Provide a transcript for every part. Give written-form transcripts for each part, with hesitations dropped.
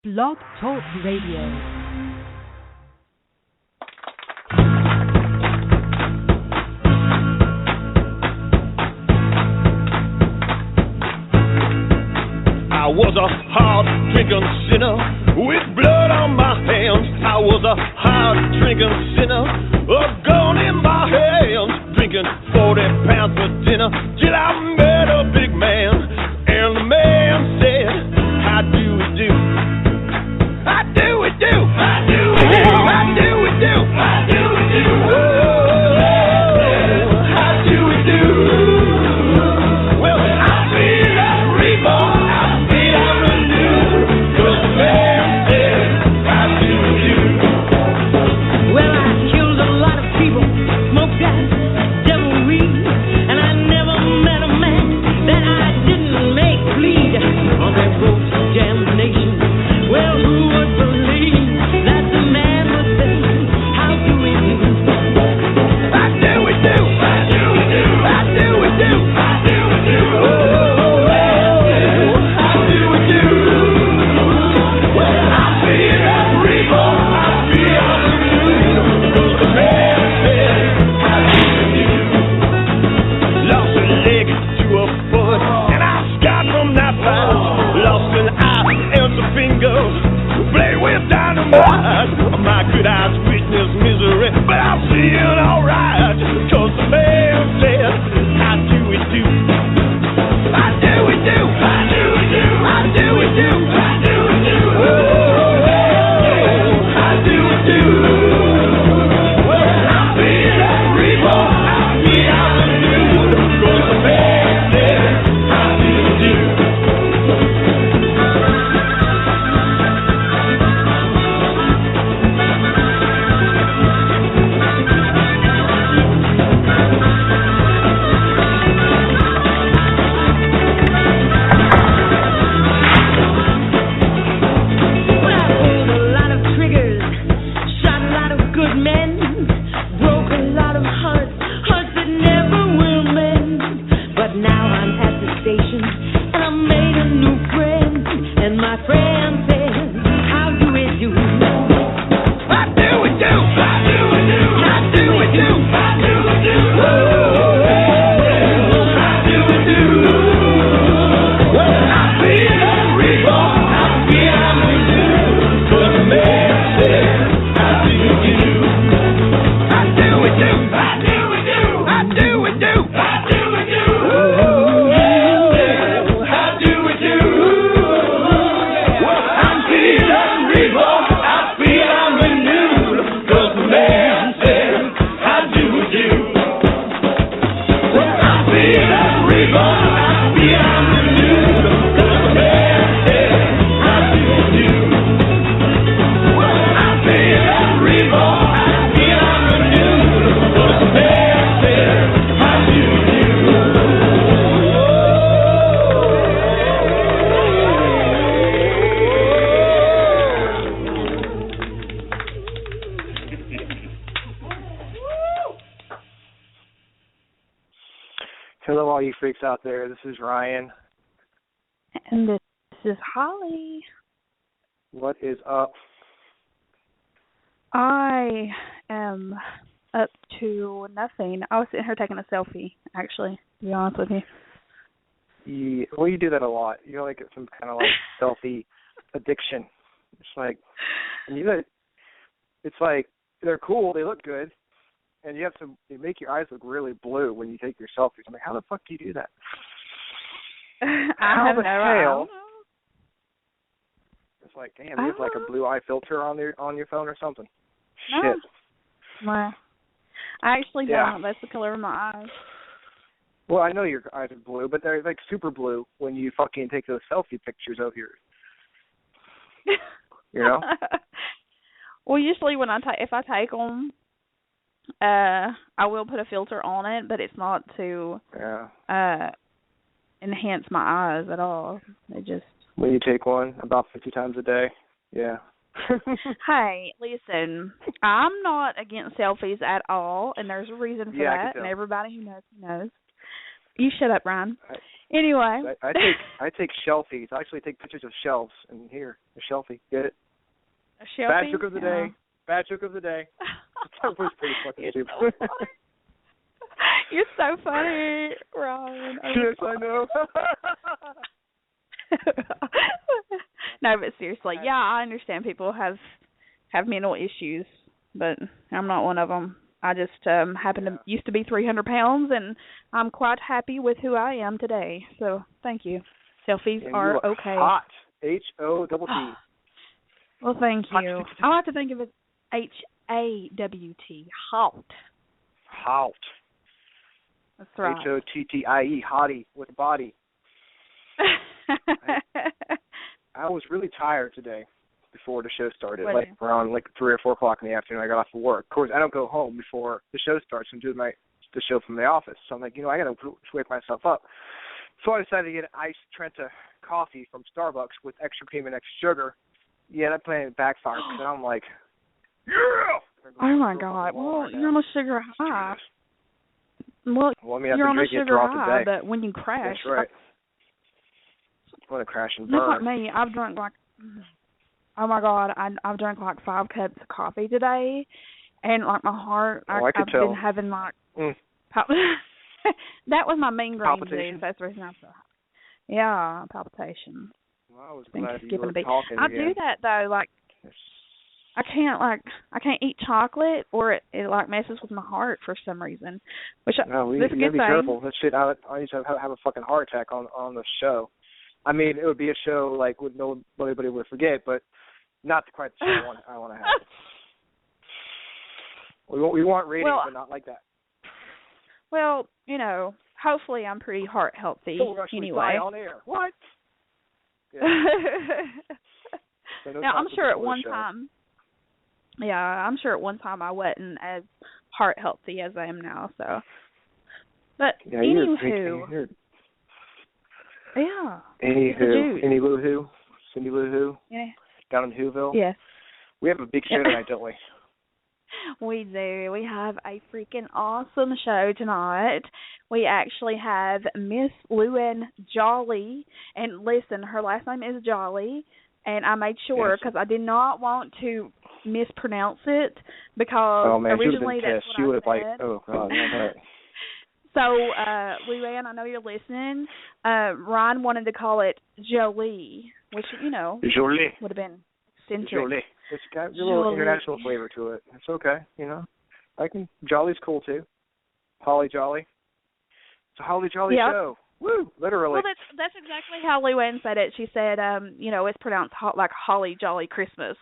Blog Talk Radio. I was a hard drinking sinner with blood on my hands. I was a hard drinking sinner, a gun in my hands, drinking 40 pounds for dinner till I met a big man. And the man said, how do we do? How do we do? How do we do? How do we do? How do we do? How do we do? Well, I feel like reborn. My good eyes witness misery, but I'm feeling alright, cause the man said, how do we do? How do we do? How do we do? How do we do? How do we do? How do we do? Well, I'm feeling reborn, I'm feeling new, cause the man said, how do we do? Freaks out there. This is Ryan. And this is Holly. What is up? I am up to nothing. I was sitting here taking a selfie, actually, to be honest with you. Yeah, well, you do that a lot. You're like some kind of like selfie addiction. It's like, and it's like, they're cool, they look good. And you have to make your eyes look really blue when you take your selfies. I'm like, how the fuck do you do that? How the hell? It's like, damn, you have like a blue eye filter on your phone or something. No. Shit. Well, I actually don't. That's the color of my eyes. Well, I know your eyes are blue, but they're like super blue when you fucking take those selfie pictures of yours. You know? Well, usually when if I take them, I will put a filter on it, but it's not to enhance my eyes at all. It just when you take one about 50 times a day, yeah. Hey, listen, I'm not against selfies at all, and there's a reason for that, and everybody who knows knows. You shut up, Ryan. Anyway. I take shelfies. I actually take pictures of shelves. And here, a shelfie. Get it? A shelfie? Bad joke of the day. Bad joke of the day. That was pretty fucking stupid. So You're so funny, Ron. Yes, I know. No, but seriously, yeah, I understand people have mental issues, but I'm not one of them. I just used to be 300 pounds, and I'm quite happy with who I am today. So thank you. Selfies are okay. Hot. H-O-T-T. Well, thank you. I like to think of it H-A-W-T. Hot. Hot. That's right. H-O-T-T-I-E. Hottie with body. I was really tired today before the show started, around 3 or 4 o'clock in the afternoon. I got off of work. Of course, I don't go home before the show starts and do the show from the office. So I'm like, I got to wake myself up. So I decided to get an iced Trenta coffee from Starbucks with extra cream and extra sugar. Yeah, that plan backfired because I'm like, yeah! Oh, my God. Well, you're on a sugar high. Well, you're on a sugar high, but when you crash... That's right. I'm going to crash and burn. Just like me, I've drunk oh my God, I've drank 5 cups of coffee today, and my heart, I've been having that was my mean green disease. That's the reason I said, yeah, palpitations. Well, I was glad you were talking I do that though, I can't eat chocolate, or it messes with my heart for some reason. Which you gotta be careful. That shit, I used to have a fucking heart attack on the show. I mean, it would be a show with nobody would forget, but not quite the show I want to have. We want ratings, but not like that. Well, hopefully I'm pretty heart healthy anyway. On air. What? Yeah. Now I'm sure at one time. Yeah, I'm sure at one time I wasn't as heart healthy as I am now. So, but yeah, anywho. Yeah. Cindy Lou Who? Yeah. Down in Whoville? Yes. We have a big show tonight, don't we? We do. We have a freaking awesome show tonight. We actually have Miss Luann Jolly. And listen, her last name is Jolly. And I made sure because I did not want to mispronounce it because originally that's what she would have said. Oh, God. So, Luann, I know you're listening. Ron wanted to call it Jolie, which, Jolie would have been eccentric. Jolie. It's got a little international flavor to it. It's okay, Jolly's cool, too. Holly Jolly. It's a Holly Jolly show. Woo, literally. Well, that's exactly how Luann said it. She said, it's pronounced like Holly Jolly Christmas.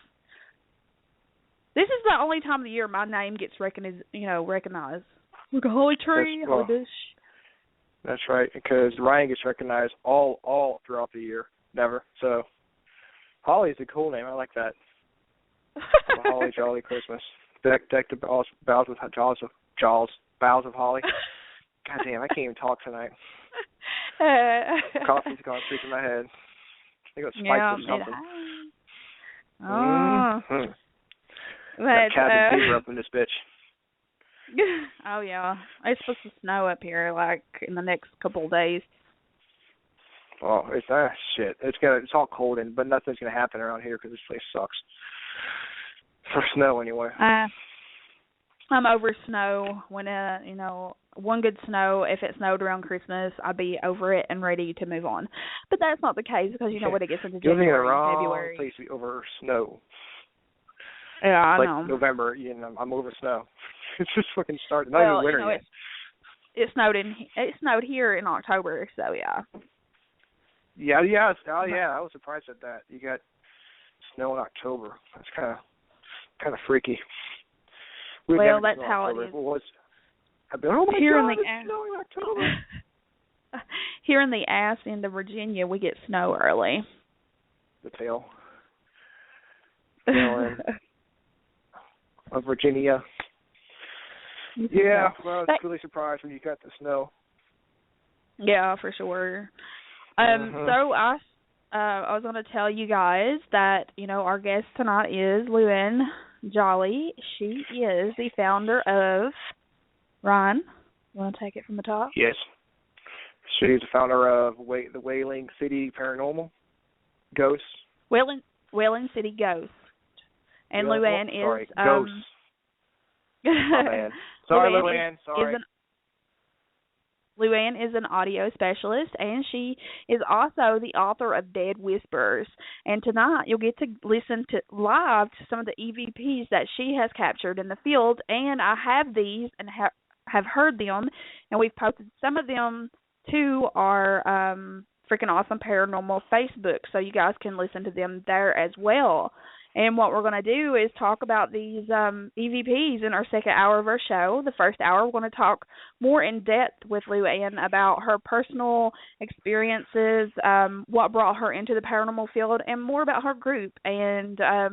This is the only time of the year my name gets recognized. Like a holly tree, holly bush. That's right, because Ryan gets recognized all throughout the year. Never. So, Holly is a cool name. I like that. Holly Jolly Christmas. Deck the boughs with boughs of holly. God damn, I can't even talk tonight. Coffee's gone through my head. I think it was spiked or something. Oh. Mm-hmm. That cabin fever up in this bitch. Oh, yeah. It's supposed to snow up here, in the next couple of days. Oh, it's shit. It's all cold, but nothing's going to happen around here because this place sucks. For snow, anyway. I'm over snow. When, one good snow, if it snowed around Christmas, I'd be over it and ready to move on. But that's not the case because, when it gets into January, February. You're in the wrong place to be over snow. Yeah, I know. November, I'm over snow. It's just fucking starting. Not even winter yet. It snowed here in October, so yeah. Yeah. I was surprised at that. You got snow in October. That's kind of freaky. Well, that's how it is. Here in the snow in October. Here in the ass end of Virginia, we get snow early. The tail end of Virginia. Yeah, well, I was really surprised when you got the snow. Yeah, for sure. So I was going to tell you guys that, our guest tonight is Luann Jolly. She is the founder of Ryan. You want to take it from the top? Yes. She's the founder of the Whaling City Paranormal Ghosts. Whaling City Ghost. And Luann is Ghosts. My bad. Sorry, Luann. Sorry. Luann is an audio specialist, and she is also the author of Dead Whispers. And tonight you'll get to listen live to some of the EVPs that she has captured in the field. And I have these and have heard them, and we've posted some of them to our Freakin' Awesome Paranormal Facebook, so you guys can listen to them there as well. And what we're going to do is talk about these EVPs in our second hour of our show. The first hour, we're going to talk more in depth with Luann about her personal experiences, what brought her into the paranormal field, and more about her group. And I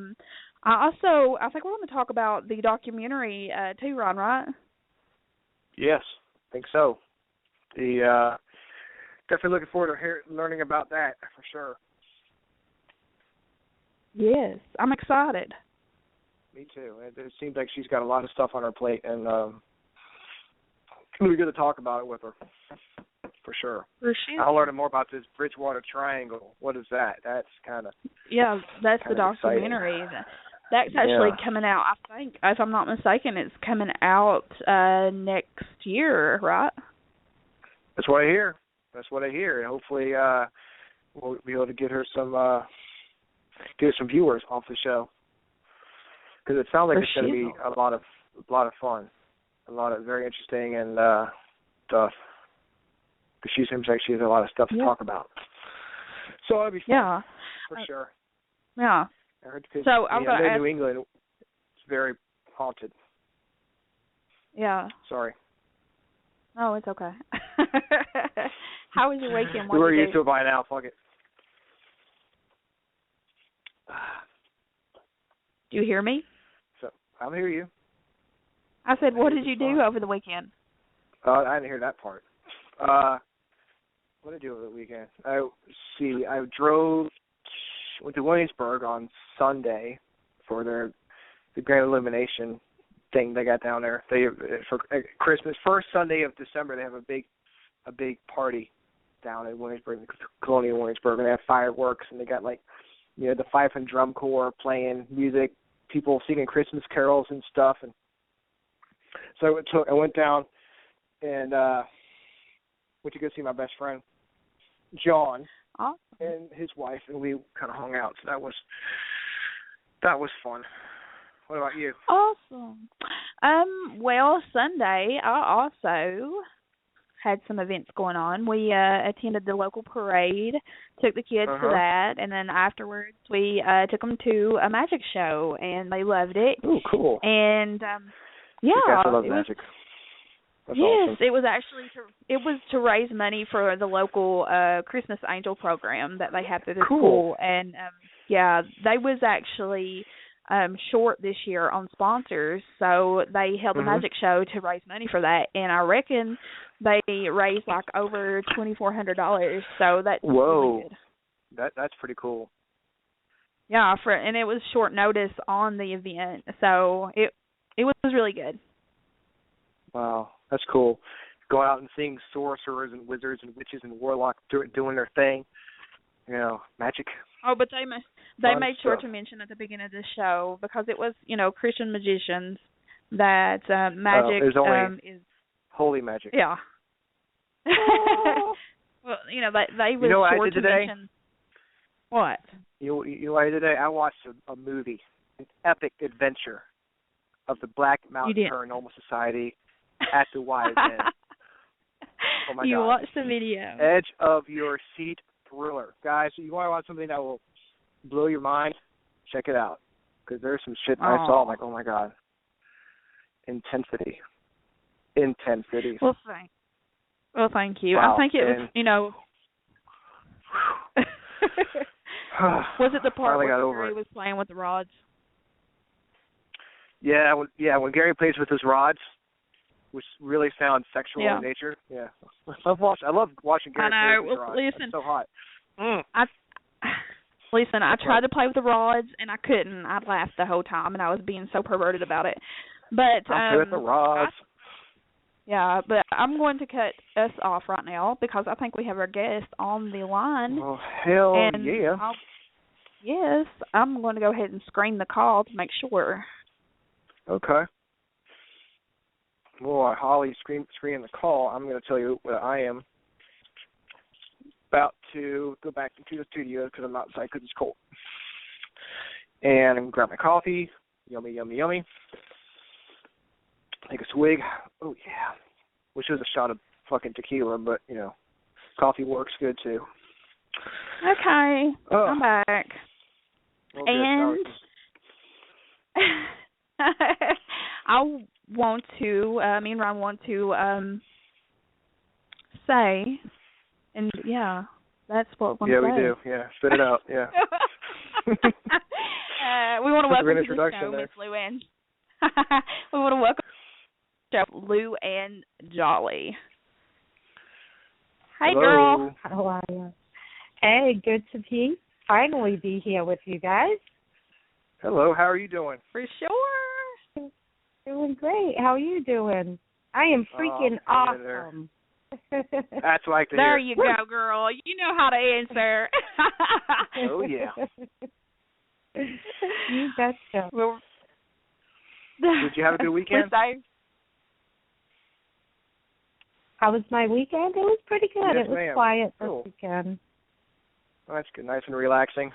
think we're going to talk about the documentary too, Ron, right? Yes, I think so. Definitely looking forward to learning about that for sure. Yes, I'm excited. Me too. It seems like she's got a lot of stuff on her plate, and we're going to talk about it with her, for sure. For sure. I'll learn more about this Bridgewater Triangle. What is that? That's kind of that's the documentary. That's actually coming out, I think, if I'm not mistaken, it's coming out next year, right? That's what I hear. And hopefully we'll be able to get her some viewers off the show, because it sounds like it's going to be a lot of fun, a lot of very interesting and stuff. Because she seems like she has a lot of stuff to talk about, so it'll be fun for sure. Yeah. So I'm going to New England. It's very haunted. Yeah. Sorry. Oh, it's okay. How was your weekend? We're used to it by now. Fuck it. Do you hear me? So I'll hear you. I said, what did you do over the weekend? I didn't hear that part. What did I do over the weekend? I went to Williamsburg on Sunday for the Grand Illumination thing they got down there. For Christmas, first Sunday of December, they have a big party down in Williamsburg, Colonial Williamsburg, and they have fireworks, and they got the fife and drum corps playing music, people singing Christmas carols and stuff. And so I went down and went to go see my best friend, John, and his wife, and we kind of hung out. So that was fun. What about you? Awesome. Well, Sunday I also had some events going on. We attended the local parade, took the kids to that, and then afterwards we took them to a magic show, and they loved it. Oh, cool. And I love magic. That's awesome. It was actually to raise money for the local Christmas Angel program that they have through the school, and they was actually short this year on sponsors, so they held a magic show to raise money for that, and I reckon they raised over $2,400. So that's really good. That's pretty cool. Yeah, and it was short notice on the event, so it was really good. Wow, that's cool. Going out and seeing sorcerers and wizards and witches and warlocks doing their thing. Magic. Oh, but they made sure to mention at the beginning of the show, because it was, Christian magicians, that magic is holy magic. Yeah. Well, they were sure to mention. What? You know what I did today? I watched a movie, an epic adventure of the Black Mountain Paranormal Society at the Wise End. Oh my God! You watched the video. Edge of your seat thriller, guys. You want to watch something that will blow your mind? Check it out, because there's some shit I saw. I'm like, oh my God, intensity. Well, thank you. Wow. I think it was, was it the part where Gary was playing with the rods? Yeah, when Gary plays with his rods, which really sounds sexual in nature. Yeah, I love watching Gary play with his rods. Listen, it's so hot. I tried to play with the rods and I couldn't. I laughed the whole time and I was being so perverted about it. But I play with the rods. Yeah, but I'm going to cut us off right now because I think we have our guest on the line. Oh, hell and yeah. Yes, I'm going to go ahead and screen the call to make sure. Okay. Well, while Holly's screening the call, I'm going to tell you what I am about to go back into the studio because I'm outside because it's cold. And I'm going to grab my coffee. Yummy, yummy, yummy. Take a swig. Oh, yeah. Wish it was a shot of fucking tequila, but, coffee works good, too. Okay. I'm back. Well, and I want to, me and Ron want to say, and yeah, that's what we're going to say. Yeah, we do. Yeah, spit it out. Yeah. We want to welcome to the show, Miss Luann. We want to welcome to Luann Jolly. Hey, hello. girl. How are you? Hey, good to finally be here with you guys. Hello, how are you doing? For sure. Doing great. How are you doing? I am freaking awesome. That's like to there hear. You go, girl. You know how to answer. Oh, yeah. You betcha. Well, did you have a good weekend? How was my weekend? It was pretty good. Yes, it was ma'am. quiet cool. this weekend. Oh, that's good. Nice and relaxing.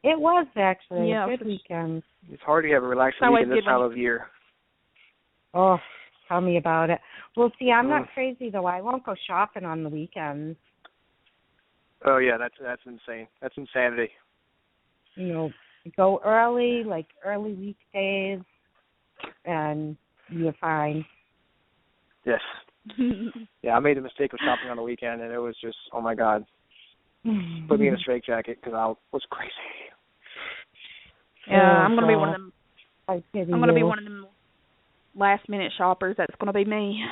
It was actually a good weekend. It's hard to have a relaxing weekend this time of year. Oh, tell me about it. Well, see, I'm not crazy, though. I won't go shopping on the weekends. Oh, yeah, that's insane. That's insanity. Go early, like early weekdays, and you're fine. Yes. Yeah, I made the mistake of shopping on the weekend, and it was just, oh, my God. Put me in a straitjacket because I was crazy. Yeah, I'm going to be one of them. I'm going to be one of them last-minute shoppers. That's going to be me.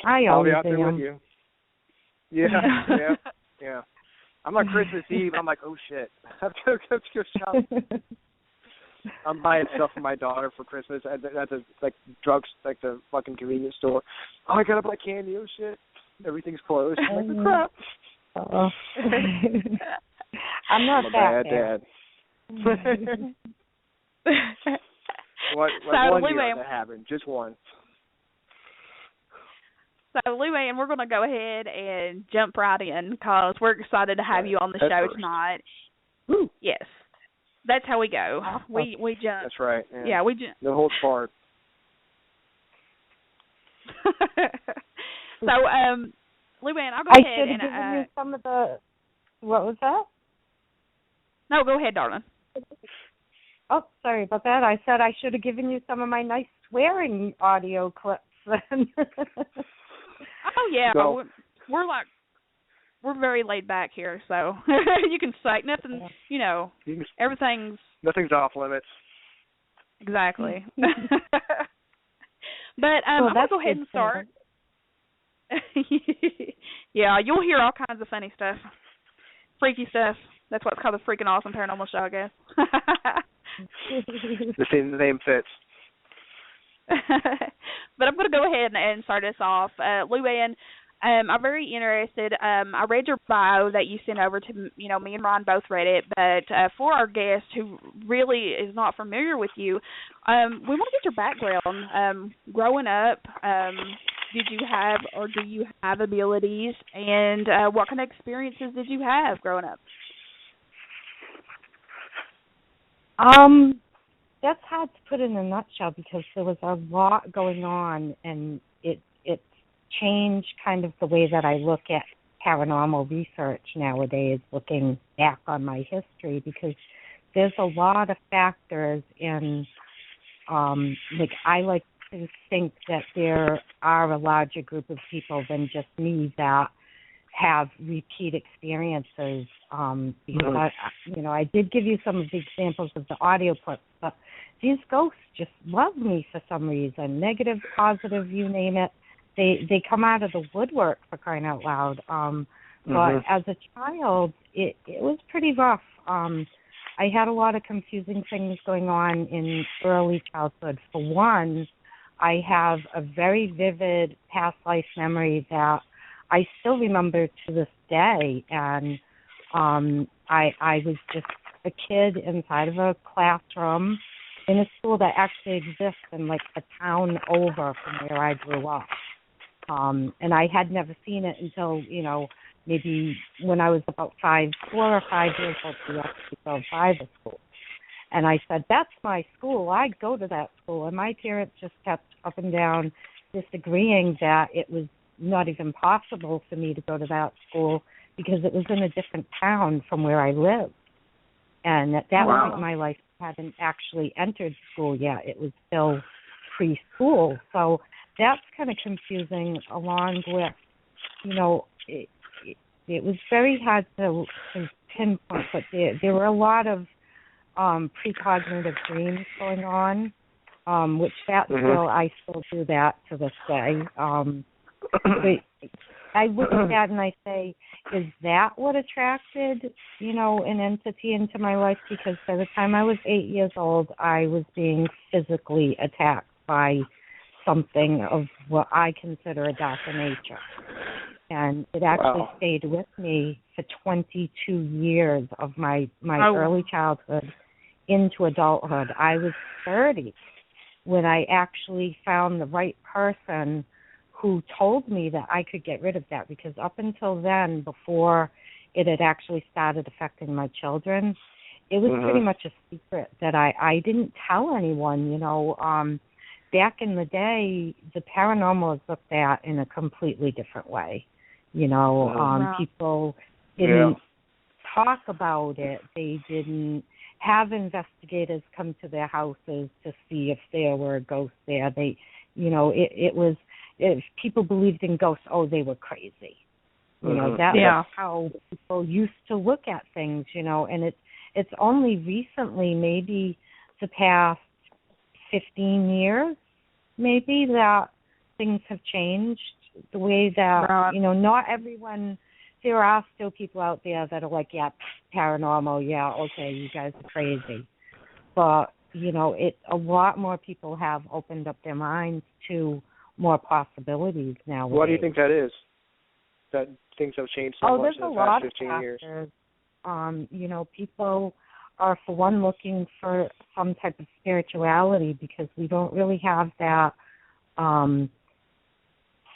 I'll be out there with you. Yeah. I'm like Christmas Eve. I'm like, oh shit, I have to go shop. I'm buying stuff for my daughter for Christmas at the like the fucking convenience store. Oh, I gotta buy candy. Oh shit, everything's closed. I'm like, crap. I'm not I'm that a bad dad. One year that happened, just one. So, Luann, we're going to go ahead and jump right in because we're excited to have you on the show tonight. Woo. Yes. That's how we go. We jump. That's right. Yeah, we jump. No holds barred. So, Luann, I'll go ahead and... I should have given you some of the... What was that? No, go ahead, darling. Oh, sorry about that. I said I should have given you some of my nice swearing audio clips then. Oh, yeah. So, we're very laid back here, so you can say nothing, everything's... Nothing's off limits. Exactly. But I'm going to go ahead and start. Yeah, you'll hear all kinds of funny stuff. Freaky stuff. That's what's called the Freakin' Awesome Paranormal Show, I guess. The name fits. But I'm going to go ahead and start us off. Luann, I'm very interested. I read your bio that you sent over to, me and Ron both read it, but for our guest who really is not familiar with you, we want to get your background. Growing up, did you have or do you have abilities, and what kind of experiences did you have growing up? That's hard to put in a nutshell because there was a lot going on, and it changed kind of the way that I look at paranormal research nowadays, looking back on my history, because there's a lot of factors in, I like to think that there are a larger group of people than just me that have repeat experiences, because I did give you some of the examples of the audio clips, but these ghosts just love me for some reason, negative, positive, you name it. They come out of the woodwork, for crying out loud. But as a child, it was pretty rough. I had a lot of confusing things going on in early childhood. For one, I have a very vivid past life memory that I still remember to this day, and I was just a kid inside of a classroom in a school that actually exists in like a town over from where I grew up. And I had never seen it until, maybe when I was about 4 or 5 years old, we actually go by the school. And I said, that's my school. I'd go to that school. And my parents just kept up and down disagreeing that it was not even possible for me to go to that school because it was in a different town from where I lived. And at that point in my life, I hadn't actually entered school yet. It was still preschool. So that's kind of confusing, along with, it was very hard to pinpoint, but there were a lot of precognitive dreams going on, which that I still do that to this day. But I look at that and I say, is that what attracted, an entity into my life? Because by the time I was 8 years old, I was being physically attacked by something of what I consider a darker nature. And it actually stayed with me for 22 years of my early childhood into adulthood. I was 30 when I actually found the right person who told me that I could get rid of that, because up until then, before it had actually started affecting my children, it was pretty much a secret that I didn't tell anyone. Back in the day, the paranormal was looked at in a completely different way. People didn't talk about it. They didn't have investigators come to their houses to see if there were ghosts there. It was, if people believed in ghosts, they were crazy. That was how people used to look at things, and it's only recently, maybe the past 15 years, maybe, that things have changed the way that, not everyone, there are still people out there that are like, paranormal, okay, you guys are crazy. But, a lot more people have opened up their minds to more possibilities now. What do you think that is? That things have changed so much in the past 15 years? People are, for one, looking for some type of spirituality, because we don't really have that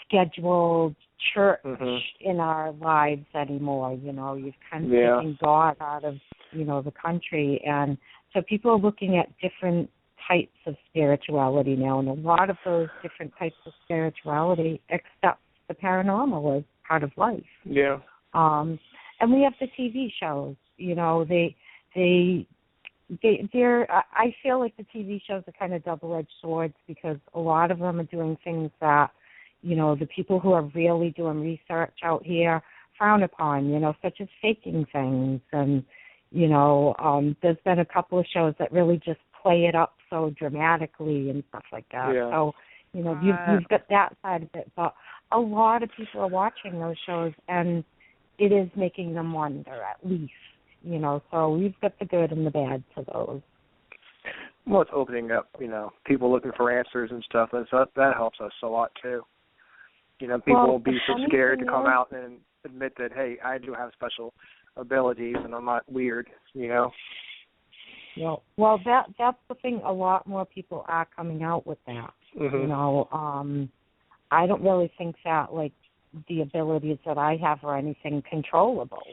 scheduled church in our lives anymore. You've kind of taken God out of, the country. And so people are looking at different types of spirituality now, and a lot of those different types of spirituality accept the paranormal as part of life. Yeah. And we have the TV shows. They're. I feel like the TV shows are kind of double-edged swords, because a lot of them are doing things that, the people who are really doing research out here frown upon. Such as faking things, and there's been a couple of shows that really just play it up so dramatically and stuff like that. Yeah. So, you've got that side of it, but a lot of people are watching those shows, and it is making them wonder, at least. So we've got the good and the bad to those. Well, it's opening up, people looking for answers and stuff. That helps us a lot, too. People won't be so scared to come out and admit that, hey, I do have special abilities and I'm not weird, Well, that's the thing. A lot more people are coming out with that. I don't really think that, like, the abilities that I have are anything controllable.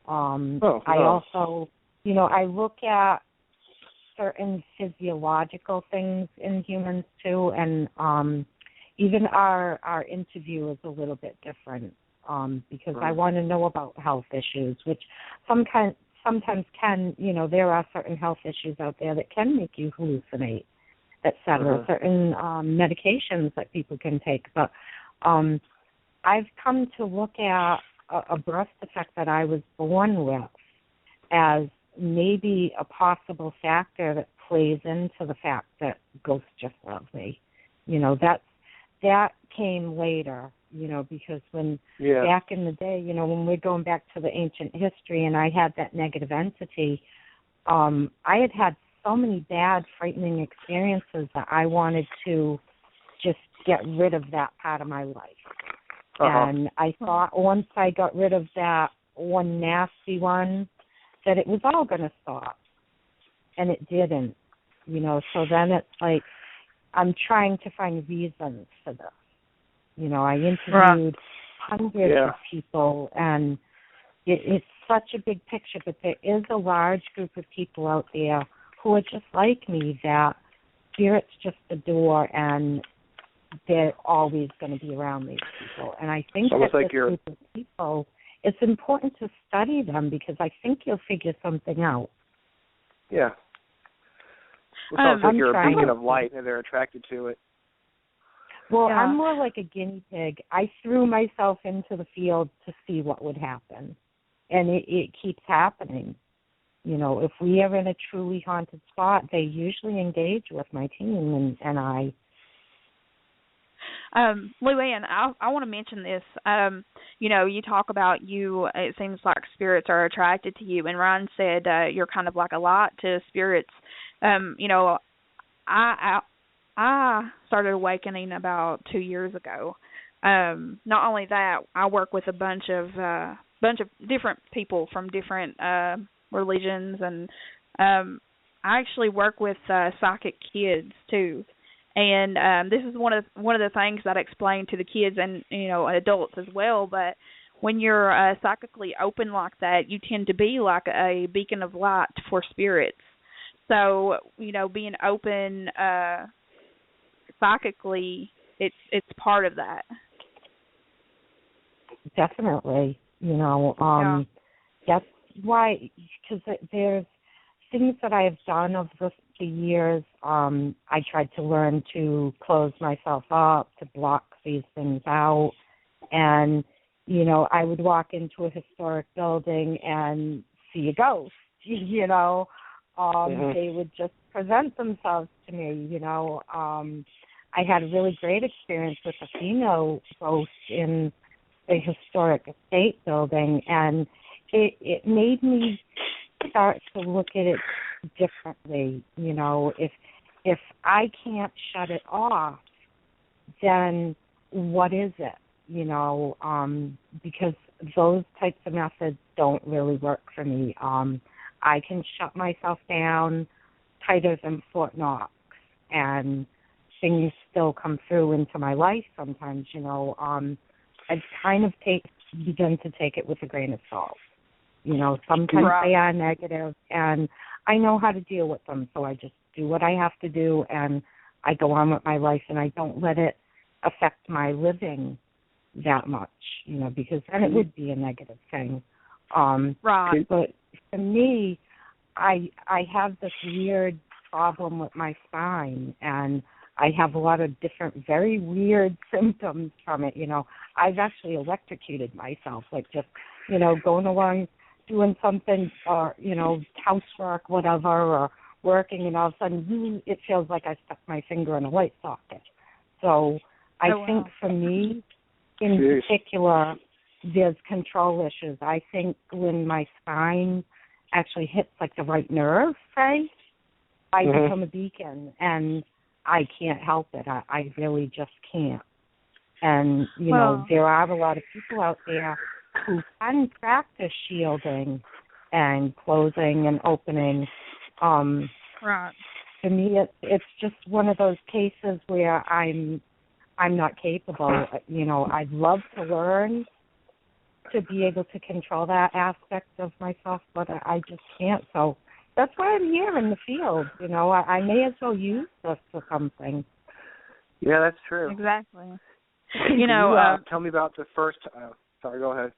I also, I look at certain physiological things in humans too, and even our interview is a little bit different, because I want to know about health issues, which sometimes can, there are certain health issues out there that can make you hallucinate, etc. Certain medications that people can take, but I've come to look at a birth defect that I was born with as maybe a possible factor that plays into the fact that ghosts just love me. That came later, because when back in the day, when we're going back to the ancient history, and I had that negative entity, I had so many bad, frightening experiences that I wanted to just get rid of that part of my life. And I thought once I got rid of that one nasty one, that it was all going to stop. And it didn't, you know. So then it's like I'm trying to find reasons for this. You know, I interviewed hundreds of people, and it's such a big picture, but there is a large group of people out there who are just like me, that spirit's just the door, and they're always going to be around these people. And I think that this group of people, it's important to study them, because I think you'll figure something out. Yeah. It sounds like you're a beacon of light, and they're attracted to it. Well, I'm more like a guinea pig. I threw myself into the field to see what would happen, and it keeps happening. You know, if we are in a truly haunted spot, they usually engage with my team and I. Luann, I want to mention this. You know, you talk about it seems like spirits are attracted to you, and Ryan said you're kind of like a light to spirits. You know, I started awakening about 2 years ago. Not only that, I work with a bunch of different people from different religions, and I actually work with psychic kids too. And this is one of the things that I explain to the kids and, you know, adults as well. But when you're psychically open like that, you tend to be like a beacon of light for spirits. So, you know, being open psychically, it's part of that. Definitely, you know, that's why, because there's things that I have done over the years. I tried to learn to close myself up, to block these things out. And, you know, I would walk into a historic building and see a ghost, you know. They would just present themselves to me, you know. I had a really great experience with a female ghost in a historic estate building, and it made me start to look at it differently. You know, if I can't shut it off, then what is it? You know, because those types of methods don't really work for me. I can shut myself down tighter than Fort Knox, and things still come through into my life sometimes, you know. I kind of begin to take it with a grain of salt. You know, sometimes they are negative, and I know how to deal with them, so I just do what I have to do, and I go on with my life, and I don't let it affect my living that much, you know, because then it would be a negative thing. But for me, I have this weird problem with my spine, and I have a lot of different very weird symptoms from it. You know, I've actually electrocuted myself, like just, you know, going along doing something, or, you know, housework, whatever, or working, and all of a sudden it feels like I stuck my finger in a light socket. So I think for me, in particular, there's control issues. I think when my spine actually hits like the right nerve, say, I become a beacon, and I can't help it. I really just can't. And, you know, there are a lot of people out there who can practice shielding and closing and opening. To me, it's just one of those cases where I'm not capable. You know, I'd love to learn to be able to control that aspect of myself, but I just can't. So that's why I'm here in the field. You know, I may as well use this for something. Yeah, that's true. Exactly. You know, tell me about the first. Sorry, go ahead.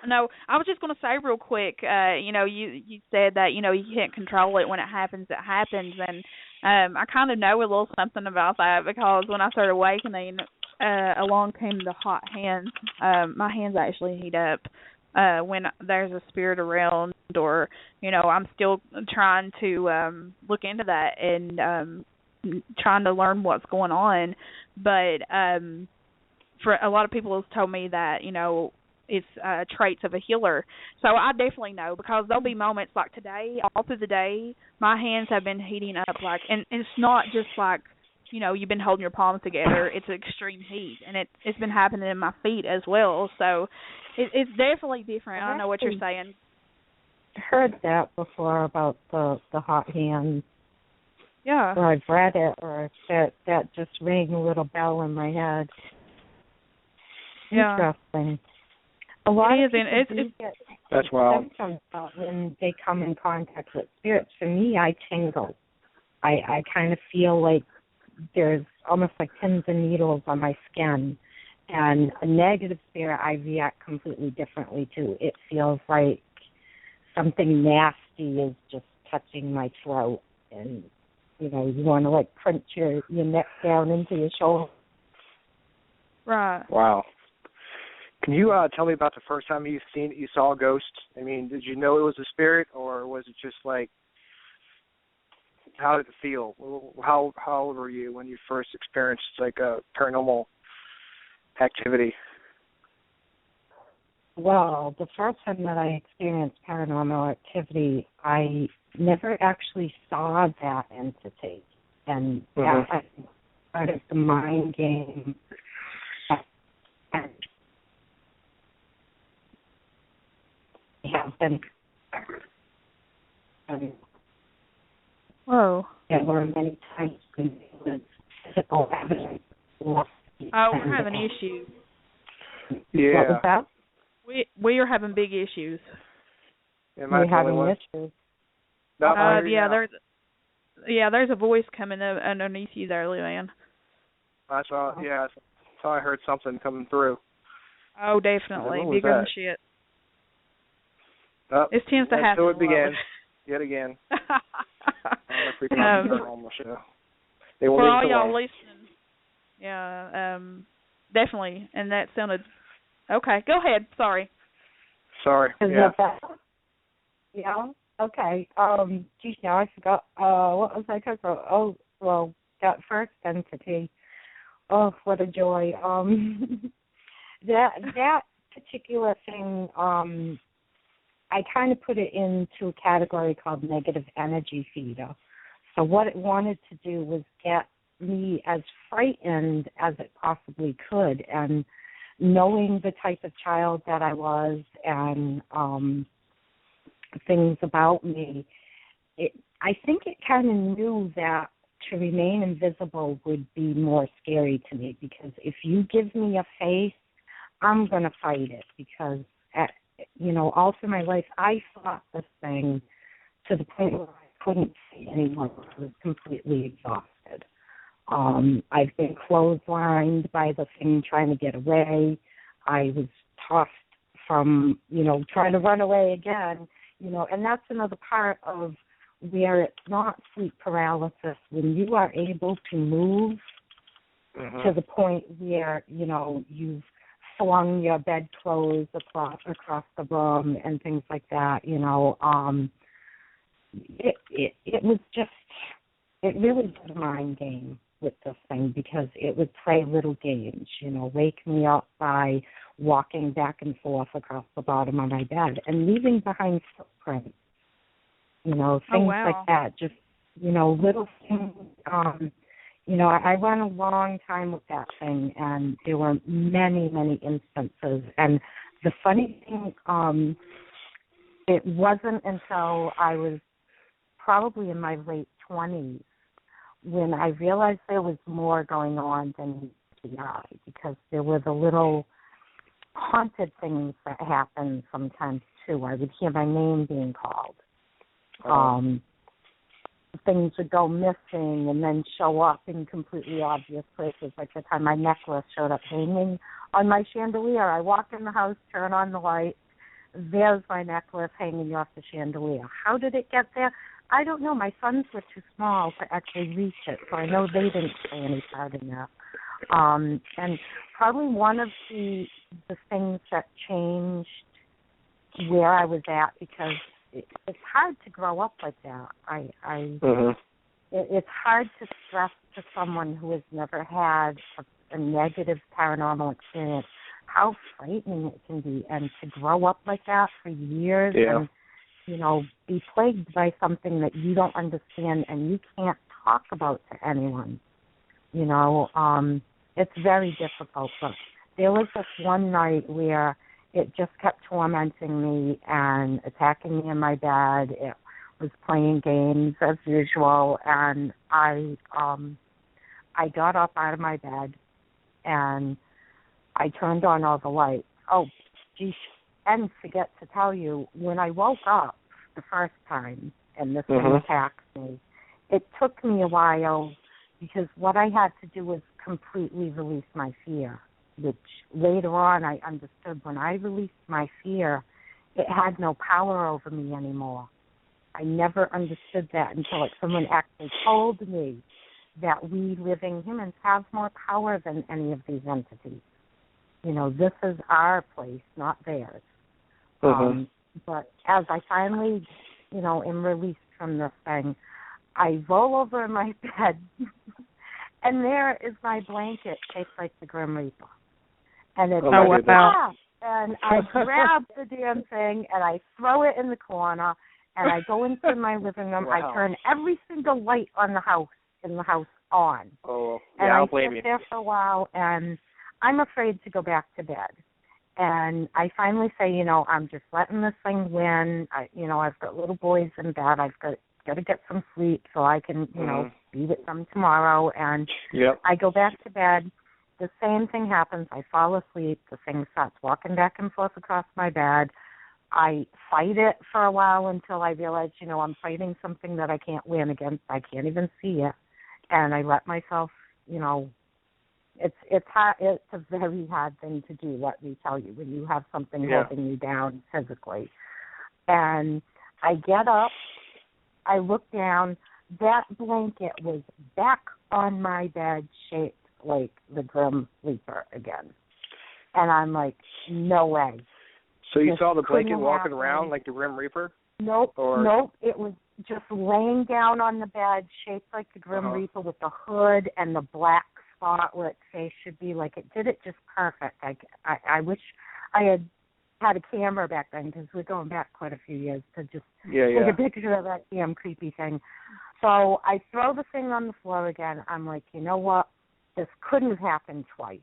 No, I was just going to say real quick. You know, you said that, you know, you can't control it. When it happens, and I kind of know a little something about that, because when I started awakening, along came the hot hands. My hands actually heat up when there's a spirit around, or, you know, I'm still trying to look into that and trying to learn what's going on. But for a lot of people have told me that, you know, it's traits of a healer. So I definitely know, because there'll be moments like today, all through the day, my hands have been heating up, like, and it's not just like you've been holding your palms together. It's extreme heat, and it's been happening in my feet as well. So it's definitely different. I don't know what you're saying. Heard that before about the hot hands. Yeah. Or I've read it, or that just rang a little bell in my head. Yeah. Interesting. A lot of people get that's wild. symptoms when they come in contact with spirits. For me, I tingle. I kind of feel like there's almost like pins and needles on my skin. And a negative spirit, I react completely differently to. It feels like something nasty is just touching my throat, and you want to like crunch your neck down into your shoulder. Right. Wow. Can you tell me about the first time you saw a ghost? I mean, did you know it was a spirit, or was it just like, how did it feel? How old were you when you first experienced like a paranormal activity? Well, the first time that I experienced paranormal activity, I never actually saw that entity. And that I think part of the mind game. And have been. Whoa. There were many times when there was physical evidence. Oh, we're having issues. Yeah. What was that? We are having big issues. We're having issues. No, there's a voice coming up underneath you there, Luann. I saw I heard something coming through. Oh, definitely. Bigger than shit. This tends to happen. So it began. Yet again. On the Freakin Paranormal show. They for all y'all listening. Yeah, definitely. And that sounded... Okay, go ahead. Sorry. Yeah. Yeah? Okay. Geez, now I forgot. What was I talking about? Oh, well, that first entity. Oh, what a joy. That particular thing, I kind of put it into a category called negative energy feeder. So what it wanted to do was get me as frightened as it possibly could, and knowing the type of child that I was and things about me, I think it kind of knew that to remain invisible would be more scary to me, because if you give me a face, I'm going to fight it, because, all through my life, I fought this thing to the point where I couldn't see anyone. I was completely exhausted. I've been clotheslined by the thing trying to get away. I was tossed from, trying to run away again, and that's another part of where it's not sleep paralysis. When you are able to move to the point where, you've flung your bedclothes across the room and things like that, it was just, it really was a mind game with this thing, because it would play little games, wake me up by walking back and forth across the bottom of my bed and leaving behind footprints, things like that, just, little things. I went a long time with that thing, and there were many, many instances. And the funny thing, it wasn't until I was probably in my late 20s when I realized there was more going on than meets the eye, because there were the little haunted things that happened sometimes too. I would hear my name being called. Things would go missing and then show up in completely obvious places. Like the time my necklace showed up hanging on my chandelier. I walk in the house, turn on the light, there's my necklace hanging off the chandelier. How did it get there? I don't know. My sons were too small to actually reach it, so I know they didn't play any part in that. And probably one of the things that changed where I was at, because it's hard to grow up like that. It's hard to stress to someone who has never had a negative paranormal experience how frightening it can be, and to grow up like that for years and, be plagued by something that you don't understand and you can't talk about to anyone. It's very difficult. But there was this one night where it just kept tormenting me and attacking me in my bed. It was playing games as usual, and I got up out of my bed and I turned on all the lights. Oh, geez, and forget to tell you, when I woke up the first time and this thing attacked me, it took me a while because what I had to do was completely release my fear, which later on I understood when I released my fear, it had no power over me anymore. I never understood that until someone actually told me that we living humans have more power than any of these entities. This is our place, not theirs. But as I finally, am released from this thing, I roll over in my bed, and there is my blanket shaped like the Grim Reaper. And it's and I grab the damn thing, and I throw it in the corner, and I go into my living room. Wow. I turn every single light in the house on. Oh, yeah, and I'll I blame sit you. there for a while, and I'm afraid to go back to bed. And I finally say, I'm just letting this thing win. I've got little boys in bed. I've got to get some sleep so I can, be with them tomorrow. And I go back to bed. The same thing happens. I fall asleep. The thing starts walking back and forth across my bed. I fight it for a while until I realize, I'm fighting something that I can't win against. I can't even see it. And I let myself, it's hard. It's a very hard thing to do, let me tell you, when you have something holding you down physically. And I get up, I look down, that blanket was back on my bed shaped like the Grim Reaper again. And I'm like, no way. So you saw the blanket walking around like the Grim Reaper? Nope, it was just laying down on the bed, shaped like the Grim Reaper with the hood and the black spot where its face should be. Like, it did it just perfect. I wish I had a camera back then, because we're going back quite a few years to just take a picture of that damn creepy thing. So I throw the thing on the floor again. I'm like, you know what? This couldn't have happened twice.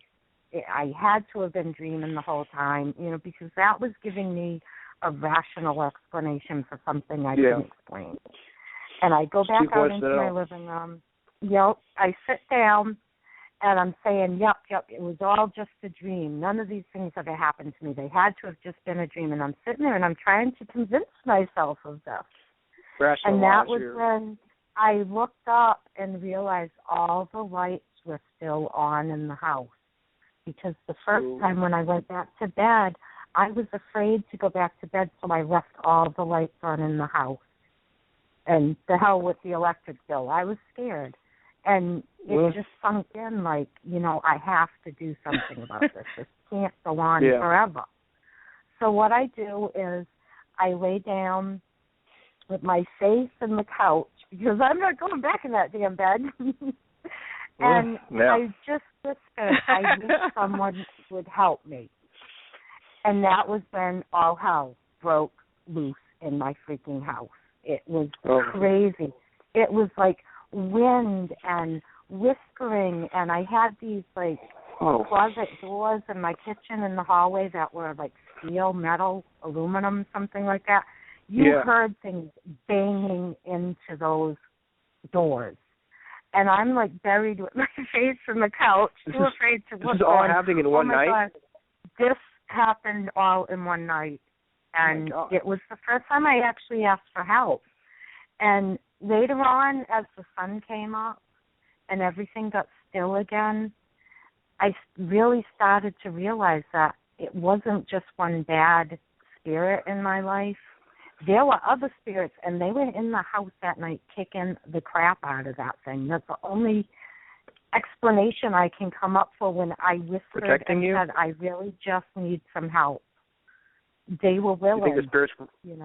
I had to have been dreaming the whole time, because that was giving me a rational explanation for something I didn't explain. And I go back out into my living room. I sit down, and I'm saying, yep, it was all just a dream. None of these things ever happened to me. They had to have just been a dream. And I'm sitting there, and I'm trying to convince myself of this. And that was when I looked up and realized all the lights were still on in the house. Because the first time when I went back to bed, I was afraid to go back to bed, so I left all the lights on in the house. And the hell with the electric bill. I was scared. And it just sunk in like, I have to do something about this. This can't go on forever. So what I do is I lay down with my face in the couch, because I'm not going back in that damn bed. And I just whispered, I wish someone would help me. And that was when all hell broke loose in my freaking house. It was crazy. It was like wind and whispering, and I had these like closet doors in my kitchen in the hallway that were like steel, metal, aluminum, something like that. You heard things banging into those doors. And I'm like buried with my face in the couch, too afraid to look. This is all happening in one night? God. This happened all in one night. And it was the first time I actually asked for help. And later on, as the sun came up and everything got still again, I really started to realize that it wasn't just one bad spirit in my life. There were other spirits, and they were in the house that night kicking the crap out of that thing. That's the only explanation I can come up for when I whispered and said, I really just need some help. They were willing. You think the spirits,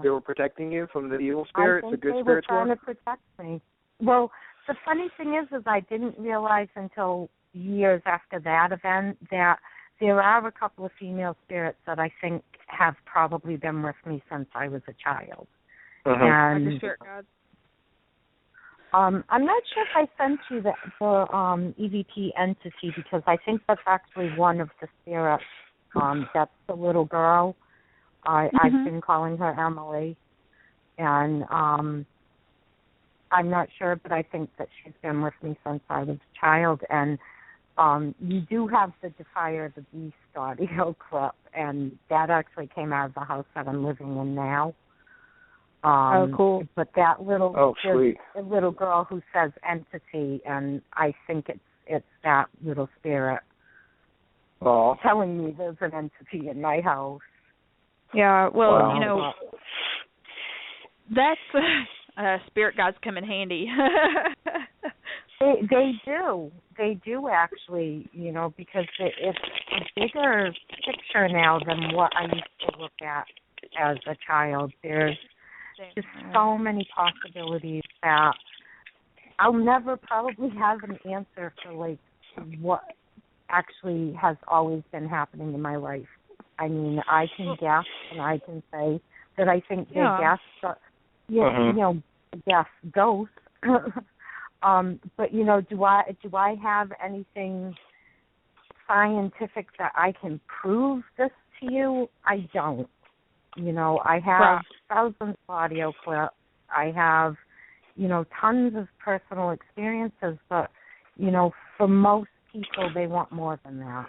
they were protecting you from the evil spirits, the good spirits were? They were trying to protect me. Well, the funny thing is I didn't realize until years after that event that there are a couple of female spirits that I think have probably been with me since I was a child. Like your spirit guides? I'm not sure if I sent you the EVP entity because I think that's actually one of the spirits. That's the little girl. I've been calling her Emily, and I'm not sure, but I think that she's been with me since I was a child. And you do have the Defier the Beast audio clip, and that actually came out of the house that I'm living in now. Cool. But that little sweet. a little girl who says entity, and I think it's that little spirit telling me there's an entity in my house. Yeah, well, you know, that's spirit guides come in handy. They do actually, you know, because it's a bigger picture now than what I used to look at as a child. There's just so many possibilities that I'll never probably have an answer for, like, what actually has always been happening in my life. I mean, I can guess and I can say that I think they guess, you know, guess ghosts. But, you know, do I have anything scientific that I can prove this to you? I don't. You know, I have thousands of audio clips. I have, you know, tons of personal experiences, but, you know, for most people, they want more than that.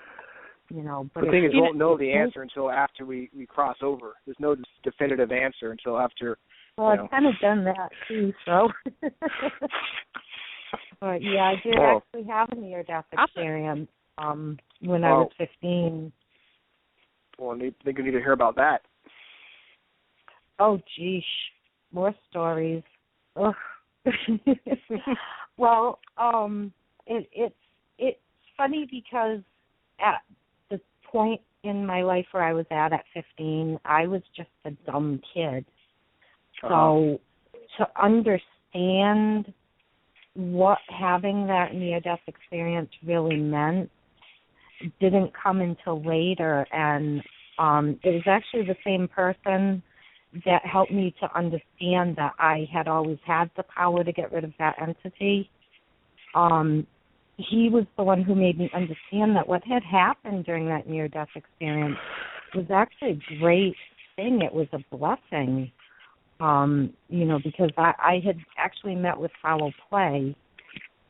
You know, but the thing is, we won't know the answer until after we cross over. There's no definitive answer until after. Well, I've kind of done that too, so. But yeah, I did actually have a near-death experience when I was 15. Well, I think we need to hear about that. Oh, geesh, more stories. Ugh. Well, it's funny because at the point in my life where I was at 15, I was just a dumb kid. So to understand what having that near-death experience really meant didn't come until later, and it was actually the same person that helped me to understand that I had always had the power to get rid of that entity. He was the one who made me understand that what had happened during that near-death experience was actually a great thing. It was a blessing, you know, because I had actually met with foul play,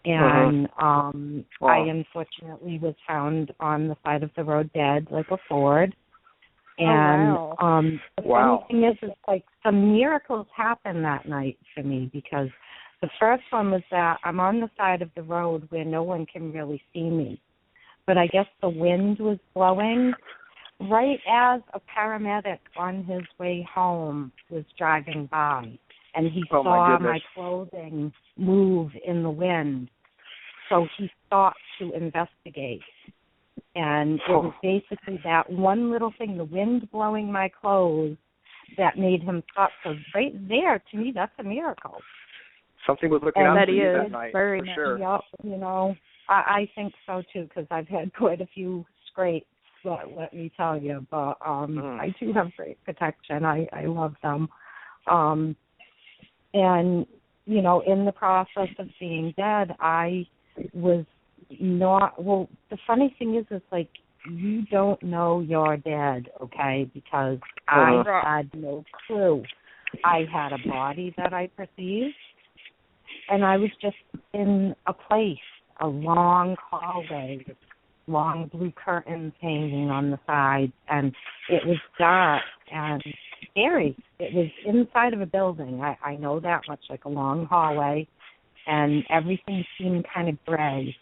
and I unfortunately was found on the side of the road dead like a Ford. And the funny thing is like some miracles happened that night for me, because the first one was that I'm on the side of the road where no one can really see me. But I guess the wind was blowing right as a paramedic on his way home was driving by. And he saw my clothing move in the wind. So he stopped to investigate. And it was basically that one little thing, the wind blowing my clothes, that made him stop. So right there, to me, that's a miracle. Something was looking out for you that night, very for sure. Yep, you know, I think so, too, because I've had quite a few scrapes, let me tell you. But I do have great protection. I love them. And, you know, in the process of being dead, I was not, well, the funny thing is like, you don't know you're dead, okay, because I had no clue. I had a body that I perceived, and I was just in a place, a long hallway, long blue curtains hanging on the sides, and it was dark and scary. It was inside of a building. I know that much, like a long hallway, and everything seemed kind of gray.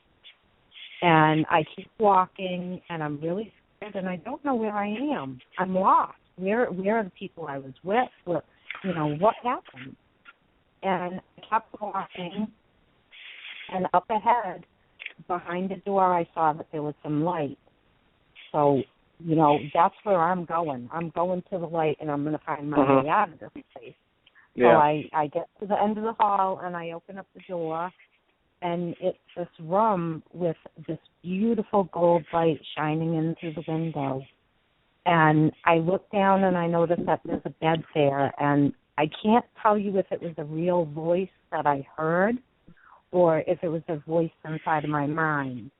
And I keep walking, and I'm really scared, and I don't know where I am. I'm lost. Where are the people I was with? What, you know, what happened? And I kept walking, and up ahead, behind the door, I saw that there was some light. So, you know, that's where I'm going. I'm going to the light, and I'm going to find my way out of this place. Yeah. So I get to the end of the hall, and I open up the door, and it's this room with this beautiful gold light shining in through the window. And I look down, and I notice that there's a bed there, and I can't tell you if it was a real voice that I heard or if it was a voice inside of my mind.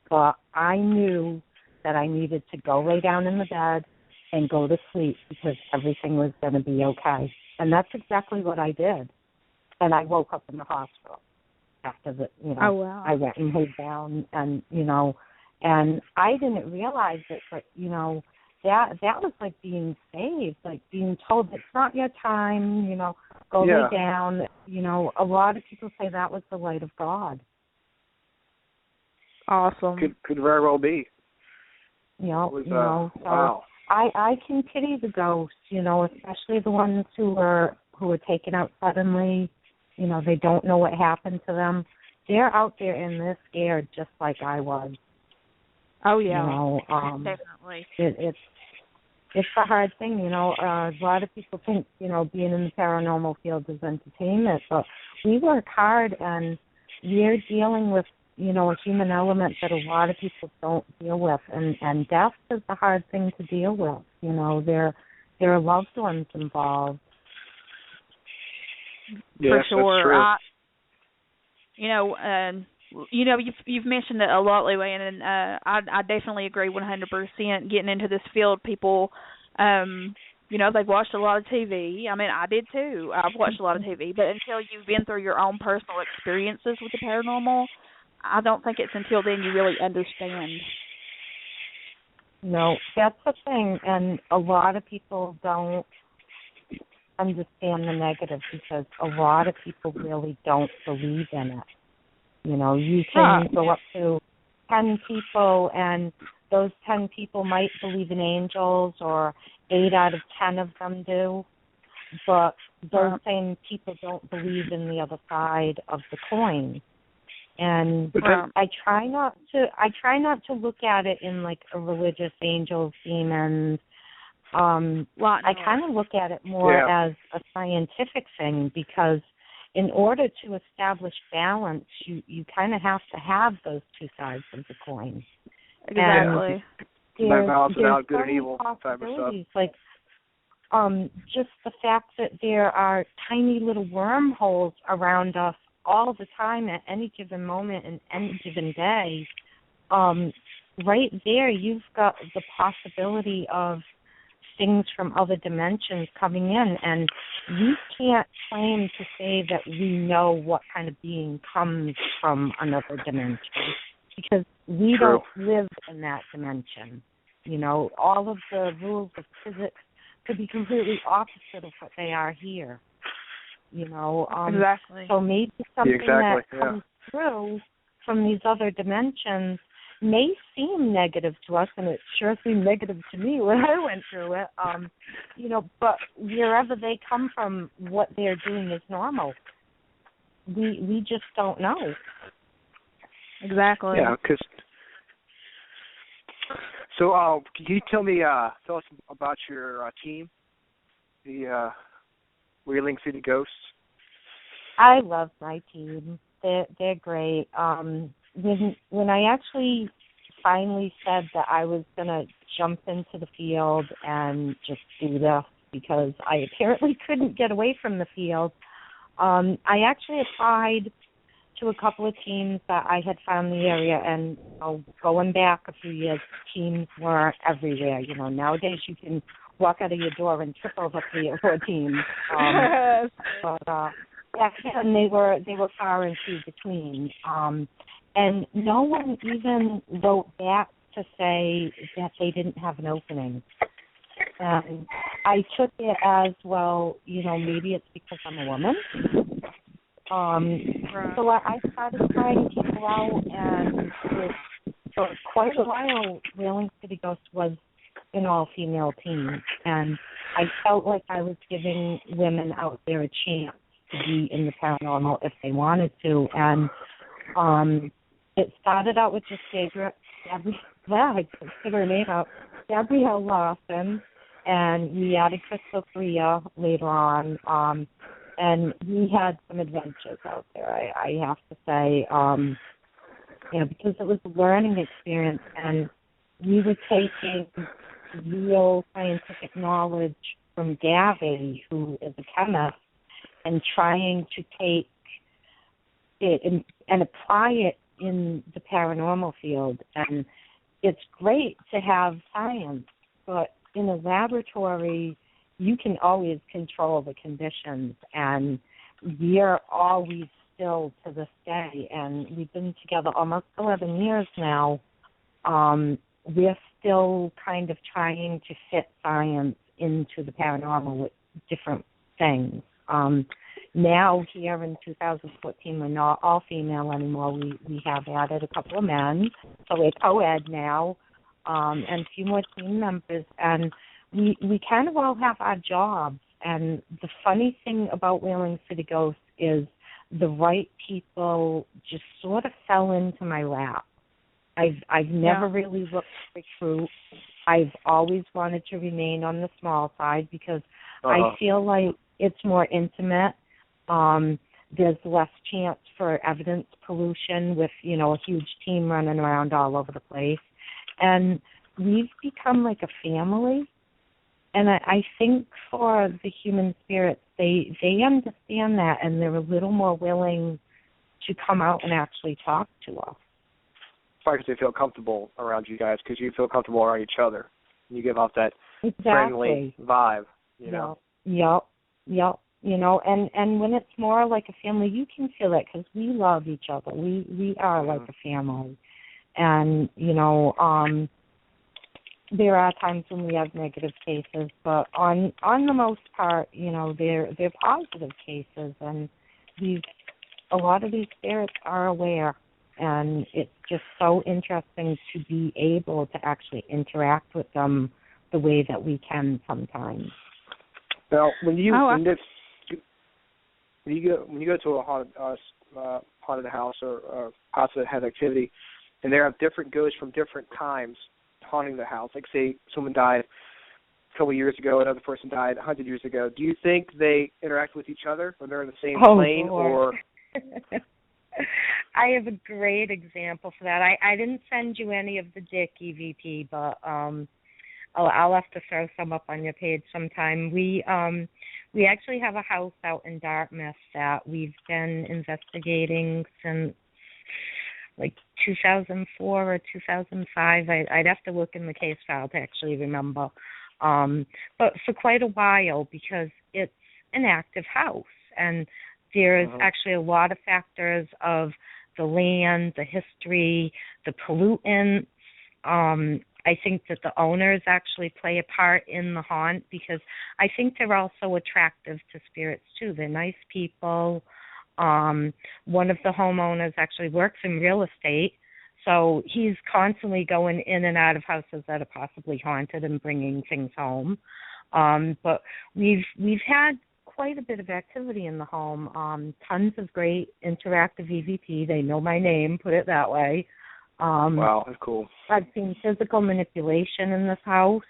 But I knew that I needed to go lay down in the bed and go to sleep because everything was going to be okay. And that's exactly what I did. And I woke up in the hospital after Oh, wow. I went and laid down and, and I didn't realize it, but, that was like being saved, like being told it's not your time, go lay down. A lot of people say that was the light of God. Awesome. Could very well be. Wow. I can pity the ghosts, especially the ones who were taken out suddenly. They don't know what happened to them. They're out there and they're scared just like I was. Oh, yeah. Definitely. It's a hard thing, a lot of people think, being in the paranormal field is entertainment, but we work hard and we're dealing with, a human element that a lot of people don't deal with, and death is a hard thing to deal with. There are loved ones involved. Yes, for sure. That's true. You've mentioned it a lot, Luann, and I definitely agree 100%. Getting into this field, people, they've watched a lot of TV. I mean, I did too. I've watched a lot of TV, but until you've been through your own personal experiences with the paranormal, I don't think it's until then you really understand. No, that's the thing, and a lot of people don't understand the negative because a lot of people really don't believe in it. You can go up to 10 people, and those 10 people might believe in angels, or 8 out of 10 of them do, but those same people don't believe in the other side of the coin. And I try not to look at it in like a religious angels, demons. I kind of look at it more as a scientific thing, because in order to establish balance, you kind of have to have those two sides of the coin. Exactly. Balance out good and evil type of stuff. Like just the fact that there are tiny little wormholes around us all the time at any given moment and any given day. Right there, you've got the possibility of things from other dimensions coming in, and we can't claim to say that we know what kind of being comes from another dimension, because we don't live in that dimension. All of the rules of physics could be completely opposite of what they are here. Exactly. So maybe something that comes through from these other dimensions may seem negative to us, and it sure seemed negative to me when I went through it. But wherever they come from, what they're doing is normal. We just don't know. Exactly. Yeah, because. So, can you tell us about your team, the Wheeling City Ghosts? I love my team. They're great. When I actually finally said that I was going to jump into the field and just do this because I apparently couldn't get away from the field, I actually applied to a couple of teams that I had found in the area, and going back a few years, teams were everywhere. Nowadays you can walk out of your door and trip over 3 or 4 teams. But back then they were far and few between. And no one even wrote back to say that they didn't have an opening. And I took it as, well, maybe it's because I'm a woman. So I started trying people out, and for quite a while, Wheeling City Ghost was an all-female team. And I felt like I was giving women out there a chance to be in the paranormal if they wanted to. And it started out with just Gabrielle Lawson, and we added Crystal Korea later on. And we had some adventures out there, I have to say, because it was a learning experience, and we were taking real scientific knowledge from Gabby, who is a chemist, and trying to take it and apply it in the paranormal field. And it's great to have science, but in a laboratory, you can always control the conditions, and we're always still to this day, and we've been together almost 11 years now. We're still kind of trying to fit science into the paranormal with different things. Now, here in 2014, we're not all female anymore. We have added a couple of men, so we're co-ed now, and a few more team members, and we kind of all have our jobs. And the funny thing about Whaling City Ghosts is the right people just sort of fell into my lap. I've never really looked to recruit. I've always wanted to remain on the small side because I feel like it's more intimate. There's less chance for evidence pollution with, a huge team running around all over the place. And we've become like a family. And I think for the human spirits, they understand that, and they're a little more willing to come out and actually talk to us. Probably because they feel comfortable around you guys, because you feel comfortable around each other. You give off that friendly vibe, Yep. And when it's more like a family, you can feel it because we love each other. We are like a family. And, there are times when we have negative cases, but on the most part, they're positive cases, and a lot of these spirits are aware, and it's just so interesting to be able to actually interact with them the way that we can sometimes. Now, when you go to a haunted house or a house that has activity, and there are different ghosts from different times haunting the house, like say someone died a couple of years ago, another person died 100 years ago, do you think they interact with each other when they're in the same plane? Lord. Or I have a great example for that. I didn't send you any of the Dick EVP, but I'll have to throw some up on your page sometime. We actually have a house out in Dartmouth that we've been investigating since like 2004 or 2005. I'd have to look in the case file to actually remember. But for quite a while, because it's an active house, and there's actually a lot of factors of the land, the history, the pollutants. I think that the owners actually play a part in the haunt, because I think they're also attractive to spirits too. They're nice people. One of the homeowners actually works in real estate, so he's constantly going in and out of houses that are possibly haunted and bringing things home. But we've had quite a bit of activity in the home. Tons of great interactive EVP. They know my name, put it that way. Wow, that's cool. I've seen physical manipulation in this house.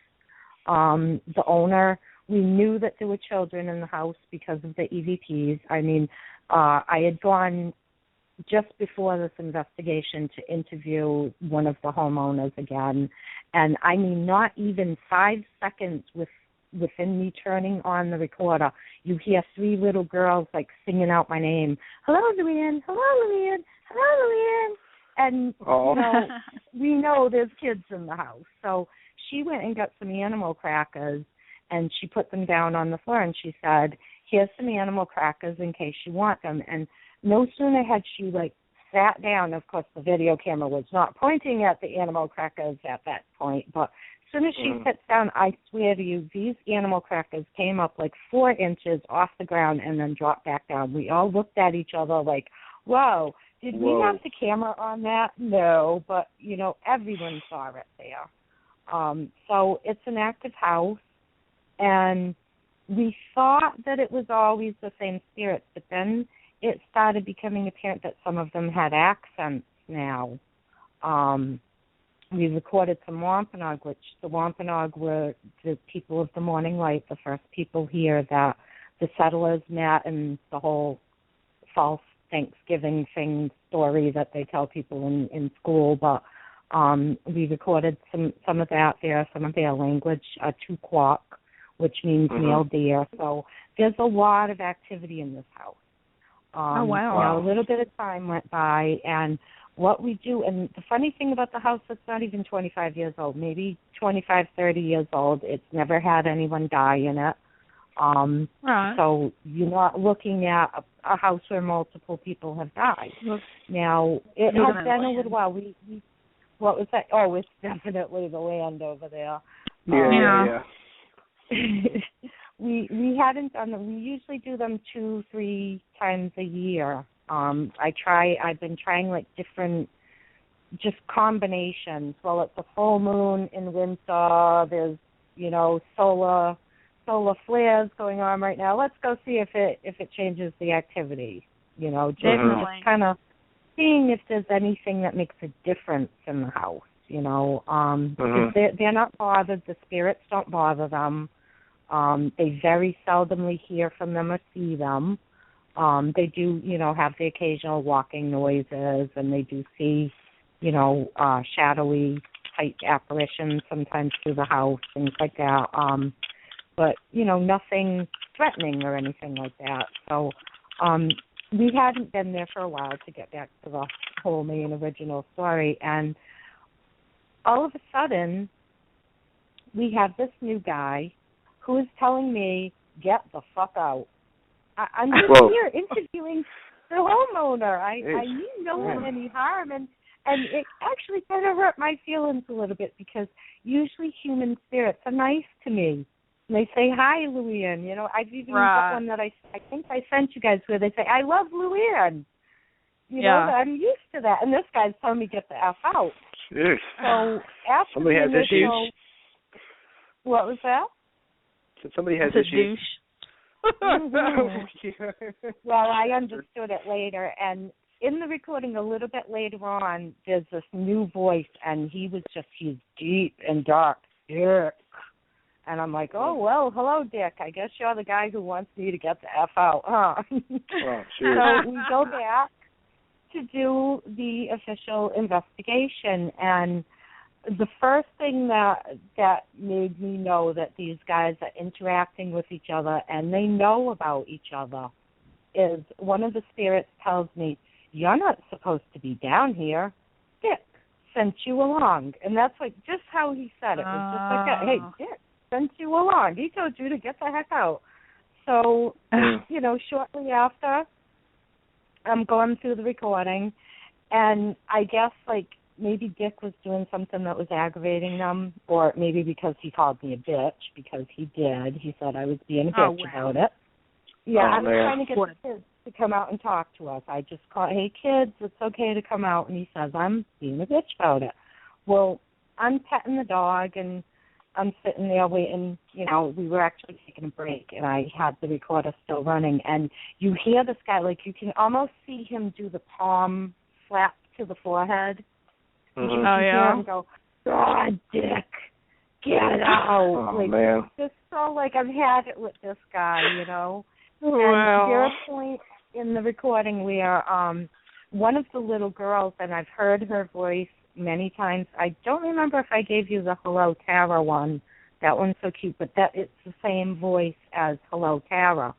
The owner, we knew that there were children in the house because of the EVPs. I mean, I had gone just before this investigation to interview one of the homeowners again, and I mean, not even 5 seconds within me turning on the recorder, you hear 3 little girls like singing out my name. Hello, Luann. Hello, Luann. Hello, Luann. And we know there's kids in the house. So she went and got some animal crackers, and she put them down on the floor, and she said, here's some animal crackers in case you want them. And no sooner had she, sat down, of course, the video camera was not pointing at the animal crackers at that point, but as soon as she sits down, I swear to you, these animal crackers came up 4 inches off the ground and then dropped back down. We all looked at each other like, whoa. Did we have the camera on that? No, but, everyone saw it there. So it's an active house, and we thought that it was always the same spirits, but then it started becoming apparent that some of them had accents now. We recorded some Wampanoag, which the Wampanoag were the people of the Morning Light, the first people here that the settlers met, and the whole false Thanksgiving thing story that they tell people in school, but we recorded some of that there, some of their language, Tukwak, which means male deer. So there's a lot of activity in this house. Oh, wow. You know, a little bit of time went by, and what we do, and the funny thing about the house, it's not even 25 years old, maybe 25, 30 years old. It's never had anyone die in it. Right. So you're not looking at a house where multiple people have died. Now, it has been a little while. We what was that? Oh, it's definitely the land over there. Yeah. We hadn't done them. We usually do them 2-3 times a year. I've been trying like different, just combinations. Well, it's a full moon in winter. There's, you know, solar flares going on right now. Let's go see if it changes the activity. You know, just kind of seeing if there's anything that makes a difference in the house. You know, because they're not bothered. The spirits don't bother them. They very seldomly hear from them or see them. They do, you know, have the occasional walking noises, and they do see, you know, shadowy type apparitions sometimes through the house, things like that. But, you know, nothing threatening or anything like that. So we hadn't been there for a while, to get back to the whole main original story. And all of a sudden, we have this new guy who is telling me, get the fuck out. I'm just here interviewing the homeowner. I mean no one any harm, and it actually kind of hurt my feelings a little bit, because usually human spirits are nice to me. And they say, hi, Luann. You know, I've even got one that I think I sent you guys where they say, I love Luann. You know, I'm used to that. And this guy's telling me get the F out. Jeez. So after somebody has issues. What was that? So somebody has issues. Well, I understood it later, and in the recording a little bit later on, there's this new voice, and he's deep and dark, Dick. And I'm like, oh, well, hello, Dick. I guess you're the guy who wants me to get the F out, huh? Oh, sure. So we go back to do the official investigation, and the first thing that made me know that these guys are interacting with each other and they know about each other is one of the spirits tells me, you're not supposed to be down here. Dick sent you along. And that's like just how he said it. It was just like that. Hey, Dick sent you along. He told you to get the heck out. So, you know, shortly after, I'm going through the recording, and I guess, like, maybe Dick was doing something that was aggravating them, or maybe because he called me a bitch, because he did. He said I was being a bitch about it. Yeah, I was trying to get the kids to come out and talk to us. I just called, hey, kids, it's okay to come out. And he says, I'm being a bitch about it. Well, I'm petting the dog, and I'm sitting there waiting. You know, we were actually taking a break, and I had the recorder still running. And you hear this guy, like, you can almost see him do the palm slap to the forehead. You hear him go, God, Dick, get out. Oh, like, man. Just so, like, I've had it with this guy, you know. Wow. And there's a point in the recording where one of the little girls, and I've heard her voice many times. I don't remember if I gave you the Hello Tara one. That one's so cute, but that it's the same voice as Hello Tara.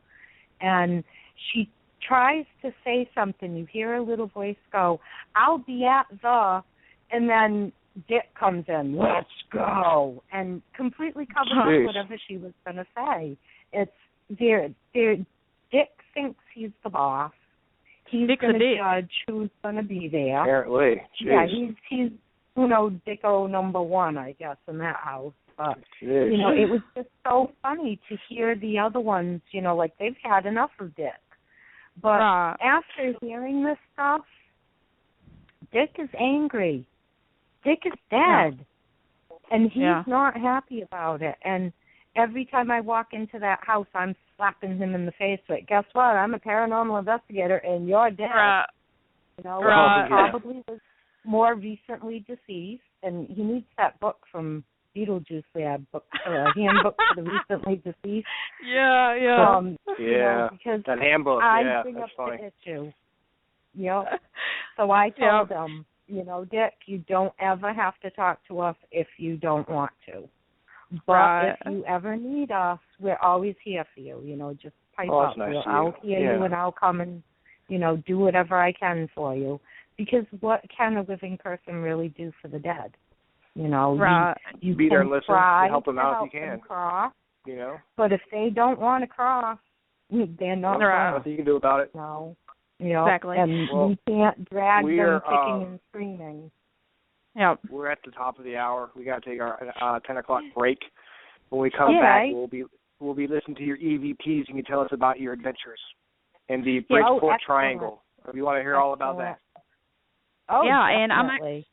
And she tries to say something. You hear a little voice go, I'll be at the, and then Dick comes in, let's go, and completely covers up whatever she was going to say. It's Dick thinks he's the boss. He's going to judge who's going to be there. Apparently. Jeez. Yeah, he's Dicko number one, I guess, in that house. But, you know, it was just so funny to hear the other ones, you know, like they've had enough of Dick. But after hearing this stuff, Dick is angry. Dick is dead. And he's not happy about it. And every time I walk into that house, I'm slapping him in the face with, guess what? I'm a paranormal investigator, and you're dead. You know, he probably was more recently deceased, and he needs that book from Beetlejuice Lab, handbook for the recently deceased. You know, because that handbook, I bring up funny. the issue. Yep. So I told him, you know, Dick, you don't ever have to talk to us if you don't want to. But if you ever need us, we're always here for you. You know, just pipe up. Nice I'll hear you, and I'll come and do whatever I can for you. Because what can a living person really do for the dead? Right. You be there and listen, try help them out if you can. Cross, You know. But if they don't want to cross, they're not. Right. Nothing you can do about it. No. Exactly. And we can't drag them kicking and screaming. Yep. We're at the top of the hour. We got to take our 10 o'clock break. When we come back, we'll be listening to your EVPs. You can tell us about your adventures in the Bridgeport Triangle. If you want to hear all about that. Oh, yeah, definitely.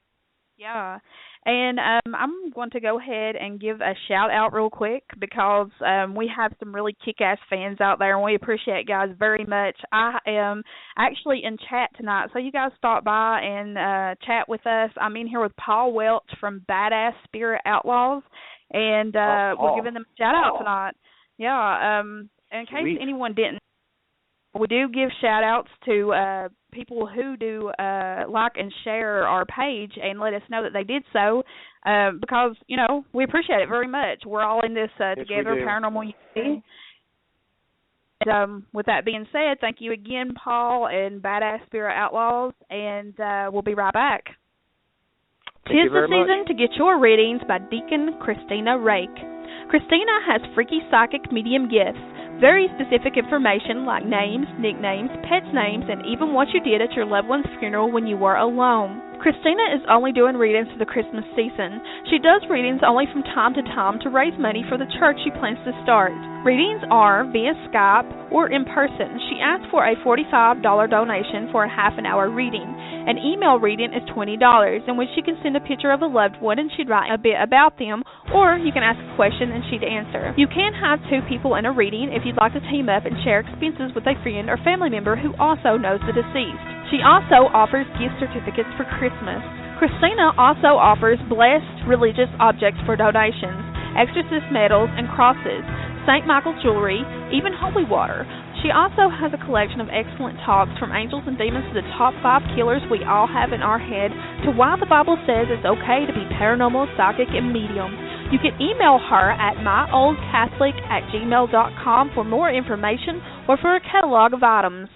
And I'm going to go ahead and give a shout out real quick because we have some really kick-ass fans out there, and we appreciate you guys very much. I am actually in chat tonight, so you guys stop by and chat with us. I'm in here with Paul Welch from Badass Spirit Outlaws, and we're giving them a shout out tonight. Yeah, in case anyone didn't, we do give shout outs to people who do like and share our page and let us know that they did so because, we appreciate it very much. We're all in this together, Paranormal Unity. And, with that being said, thank you again, Paul and Badass Spirit Outlaws, and we'll be right back. Tis the season to get your readings by Deacon Christina Rake. Christina has freaky psychic medium gifts, very specific information like names, nicknames, pets' names, and even what you did at your loved one's funeral when you were alone. Christina is only doing readings for the Christmas season. She does readings only from time to time to raise money for the church she plans to start. Readings are via Skype or in person. She asks for a $45 donation for a half-an-hour reading. An email reading is $20, in which she can send a picture of a loved one and she'd write a bit about them, or you can ask a question and she'd answer. You can have two people in a reading if you'd like to team up and share expenses with a friend or family member who also knows the deceased. She also offers gift certificates for Christmas. Christina also offers blessed religious objects for donations, exorcist medals and crosses, St. Michael jewelry, even holy water. She also has a collection of excellent talks from angels and demons to the top 5 killers we all have in our head to why the Bible says it's okay to be paranormal, psychic, and medium. You can email her at myoldcatholic@gmail.com for more information or for a catalog of items.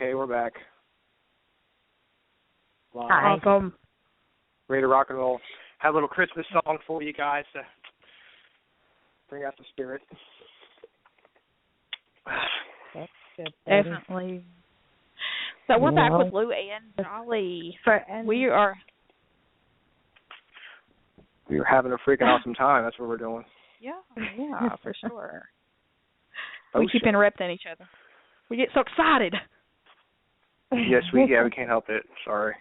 Okay, we're back. Hi. Welcome. Ready to rock and roll. Have a little Christmas song for you guys to bring out the spirit. That's good. Definitely. So we're back with Luann Jolly. We are having a freaking awesome time. That's what we're doing. Yeah, for sure. Oh, we keep interrupting each other. We get so excited. Yes, we can't help it. Sorry.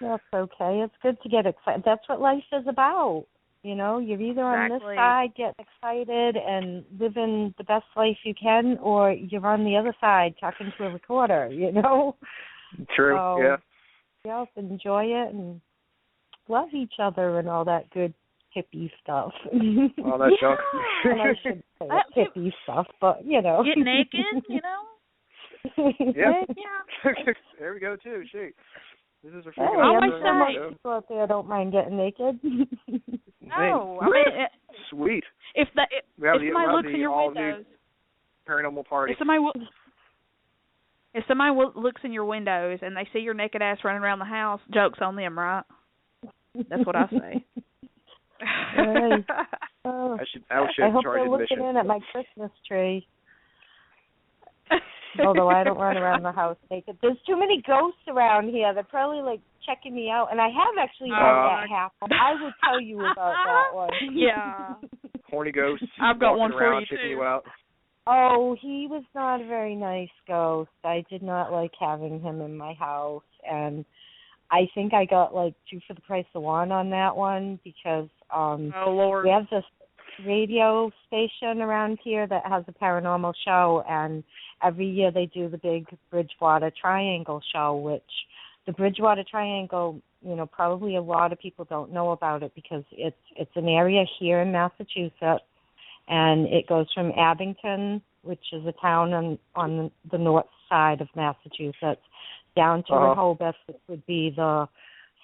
That's okay. It's good to get excited. That's what life is about. You know, you're either on this side getting excited and living the best life you can, or you're on the other side talking to a recorder, you know? True, so, yeah. Yes, enjoy it and love each other and all that good hippie stuff. All that junk. And I should say hippie stuff, but, you know. Get naked, you know? Yeah. There we go, too. Shoot. This is a freaking most people out there don't mind getting naked. No, I mean, sweet. If somebody looks in your windows, paranormal party. If somebody looks in your windows and they see your naked ass running around the house, joke's on them, right? That's what I say. Right. Oh, I hope they're looking in at my Christmas tree. Although I don't run around the house naked. There's too many ghosts around here. They're probably like checking me out. And I have actually had that happen. I will tell you about that one. Yeah. Horny ghosts. I've got one for you checking too. You out. Oh, he was not a very nice ghost. I did not like having him in my house. And I think I got like 2 for the price of 1 on that one because oh, Lord. We have this radio station around here that has a paranormal show, and every year they do the big Bridgewater Triangle show, which the Bridgewater Triangle, you know, probably a lot of people don't know about it because it's an area here in Massachusetts, and it goes from Abington, which is a town on the north side of Massachusetts, down to Rehoboth, which would be the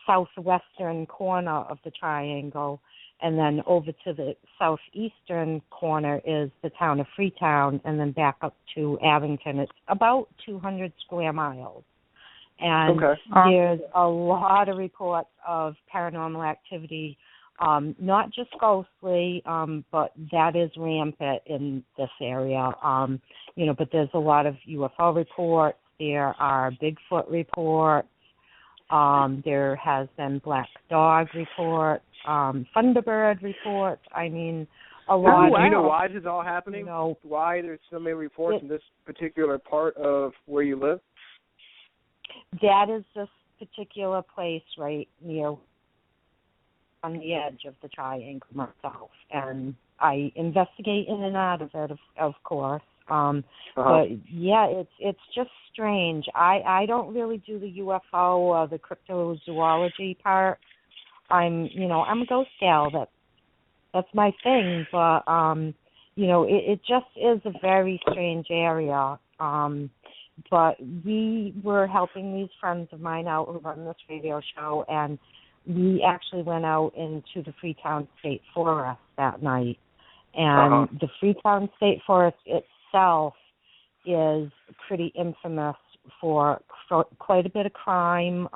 southwestern corner of the triangle. And then over to the southeastern corner is the town of Freetown, and then back up to Abington. It's about 200 square miles. And there's a lot of reports of paranormal activity, not just ghostly, but that is rampant in this area. You know, but there's a lot of UFO reports. There are Bigfoot reports. There has been black dog reports, Thunderbird reports. I mean, a lot. Do you know why this is all happening? You know, why there's so many reports in this particular part of where you live? That is this particular place right near on the edge of the triangle myself, and I investigate in and out of it, of course. But yeah, it's just strange. I don't really do the UFO or the cryptozoology part. I'm a ghost gal. That's my thing. But you know, it just is a very strange area. But we were helping these friends of mine out who run this radio show, and we actually went out into the Freetown State Forest that night. And the Freetown State Forest itself is pretty infamous for quite a bit of crime.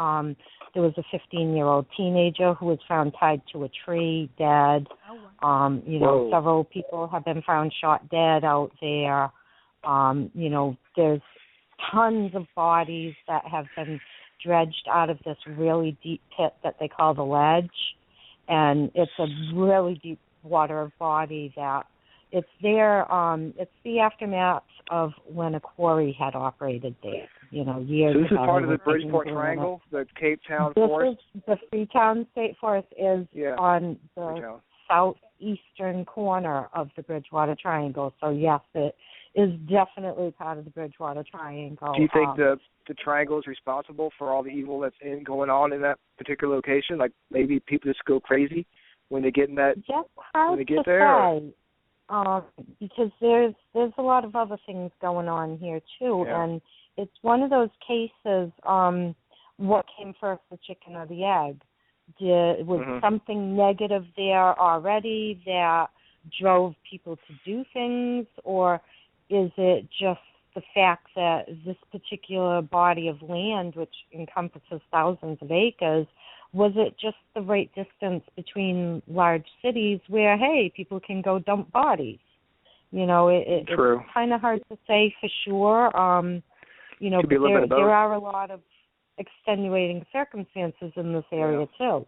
There was a 15-year-old teenager who was found tied to a tree, dead. You know, several people have been found shot dead out there. You know, there's tons of bodies that have been dredged out of this really deep pit that they call the Ledge. And it's a really deep water body that it's there. It's the aftermath of when a quarry had operated there, you know, years ago. So this is part of the Bridgeport Triangle, the Cape Town Forest? The Freetown State Forest is on the southeastern corner of the Bridgewater Triangle. So, yes, it is definitely part of the Bridgewater Triangle. Do you think the triangle is responsible for all the evil that's going on in that particular location? Like maybe people just go crazy when they get in that, when they get there? Because there's a lot of other things going on here too, and it's one of those cases. What came first, the chicken or the egg? Was something negative there already that drove people to do things, or is it just the fact that this particular body of land, which encompasses thousands of acres, was it just the right distance between large cities where, hey, people can go dump bodies? It's kind of hard to say for sure. But there are a lot of extenuating circumstances in this area too.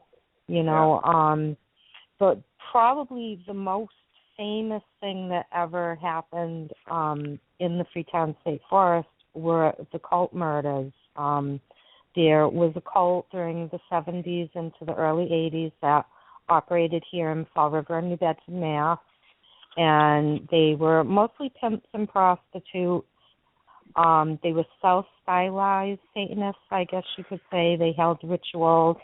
But probably the most famous thing that ever happened in the Freetown State Forest were the cult murders. There was a cult during the 70s into the early 80s that operated here in Fall River, New Bedford, Mass. And they were mostly pimps and prostitutes. They were self-stylized Satanists, I guess you could say. They held rituals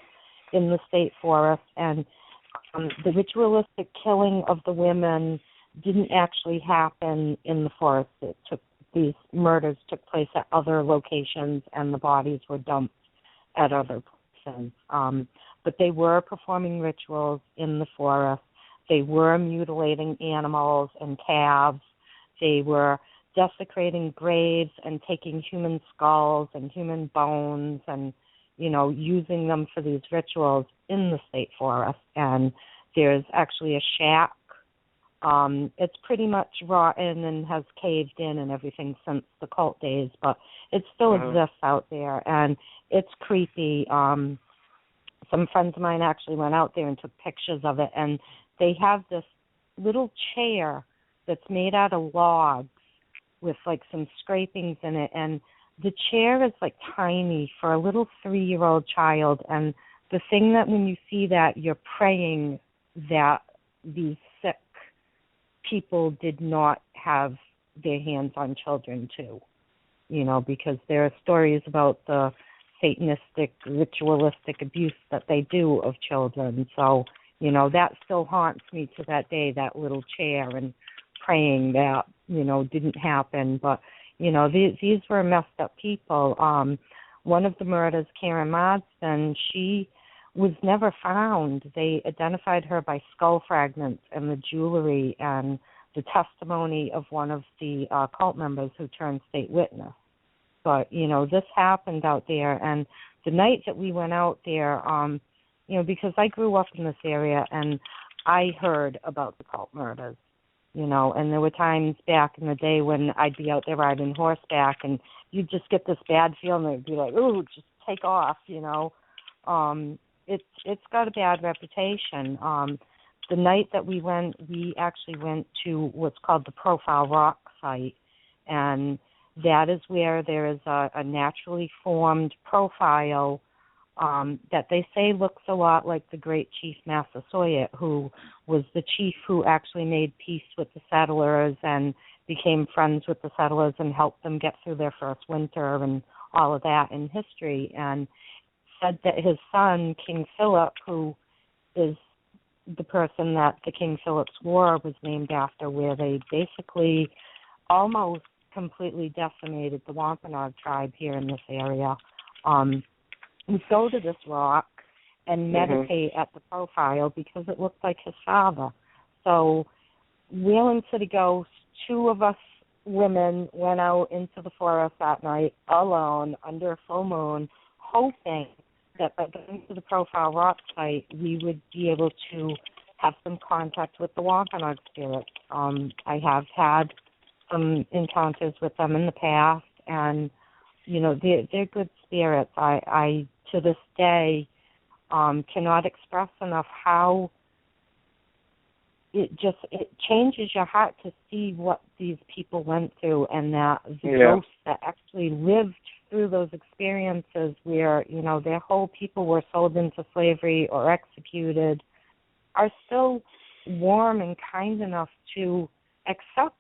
in the state forest, and the ritualistic killing of the women didn't actually happen in the forest. These murders took place at other locations, and the bodies were dumped at other places. But they were performing rituals in the forest. They were mutilating animals and calves. They were desecrating graves and taking human skulls and human bones and, using them for these rituals in the state forest. And there's actually a shack. It's pretty much rotten and has caved in and everything since the cult days, but it still exists out there, and it's creepy. Some friends of mine actually went out there and took pictures of it, and they have this little chair that's made out of logs with like some scrapings in it, and the chair is like tiny for a little 3-year-old child. And the thing that when you see that, you're praying that these sick people did not have their hands on children too, because there are stories about the Satanistic, ritualistic abuse that they do of children. So, that still haunts me to that day, that little chair, and praying that, didn't happen. But, these were messed up people. One of the murders, Karen Marsden, she was never found. They identified her by skull fragments and the jewelry and the testimony of one of the cult members who turned state witness. But, this happened out there. And the night that we went out there, because I grew up in this area and I heard about the cult murders, and there were times back in the day when I'd be out there riding horseback and you'd just get this bad feeling. It'd be like, ooh, just take off, It's got a bad reputation. The night that we went, we actually went to what's called the Profile Rock site, and that is where there is a naturally formed profile that they say looks a lot like the great Chief Massasoit, who was the chief who actually made peace with the settlers and became friends with the settlers and helped them get through their first winter and all of that in history. And said that his son, King Philip, who is the person that the King Philip's War was named after, where they basically almost completely decimated the Wampanoag tribe here in this area. We go to this rock and meditate at the profile because it looked like his father. So, Wheeling City Ghosts, 2 of us women went out into the forest that night alone under a full moon, hoping that by going to the Profile Rock site, we would be able to have some contact with the Wampanoag spirits. I have had some encounters with them in the past, and, they're good spirits. I to this day, cannot express enough how it changes your heart to see what these people went through, and that the ghosts that actually lived through those experiences where, their whole people were sold into slavery or executed are still warm and kind enough to accept,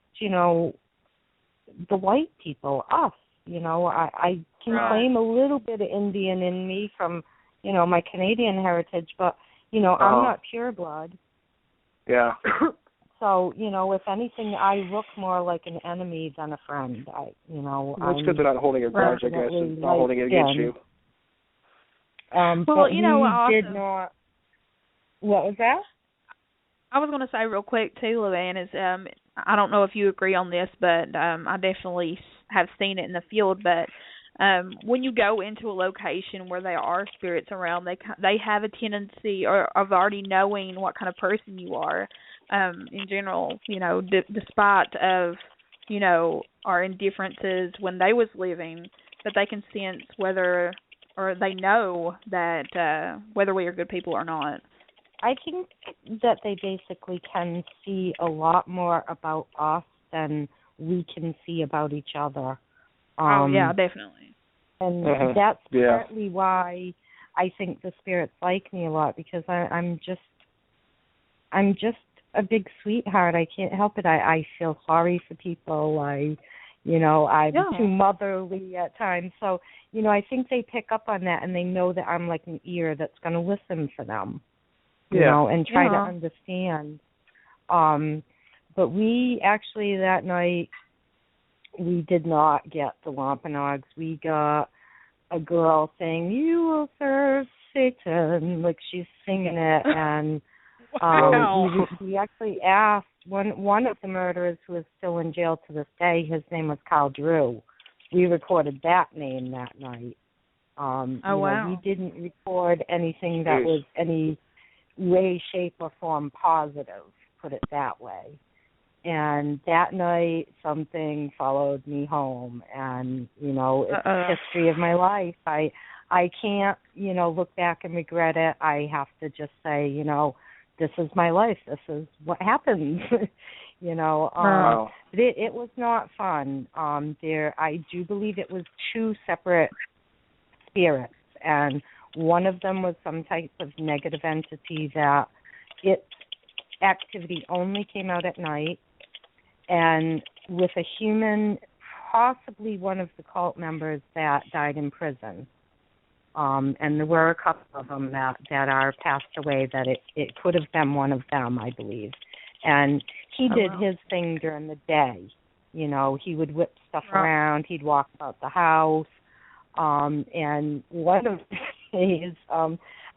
the white people, us. I can claim a little bit of Indian in me from, my Canadian heritage, but, I'm not pure blood. Yeah. So, if anything, I look more like an enemy than a friend. Well, it's because they're not holding a grudge, I guess, and not holding it against you. Well, but did not. What was that? I was going to say real quick too, Luann, is I don't know if you agree on this, but I definitely have seen it in the field, but when you go into a location where there are spirits around, they have a tendency of already knowing what kind of person you are. In general, despite of our indifferences when they was living, that they can sense whether, or they know that whether we are good people or not. I think that they basically can see a lot more about us than we can see about each other. Yeah, definitely. And that's partly why I think the spirits like me a lot, because I'm just a big sweetheart. I can't help it. I feel sorry for people. I'm too motherly at times. So, I think they pick up on that, and they know that I'm like an ear that's going to listen for them, and try to understand. But we actually that night, we did not get the Wampanoags. We got a girl saying, "You will serve Satan," like she's singing it, and we actually asked one of the murderers, who is still in jail to this day. His name was Carl Drew. We recorded that name that night. Wow. We didn't record anything that was any way, shape, or form positive, put it that way. And that night, something followed me home, and it's the history of my life. I can't look back and regret it. I have to just say, this is my life. This is what happens. Wow. But it was not fun. I do believe it was two separate spirits, and one of them was some type of negative entity that its activity only came out at night, and with a human, possibly one of the cult members that died in prison. And there were a couple of them that are passed away, that it could have been one of them, I believe. And he did his thing during the day. He would whip stuff around. He'd walk about the house. And one of the days,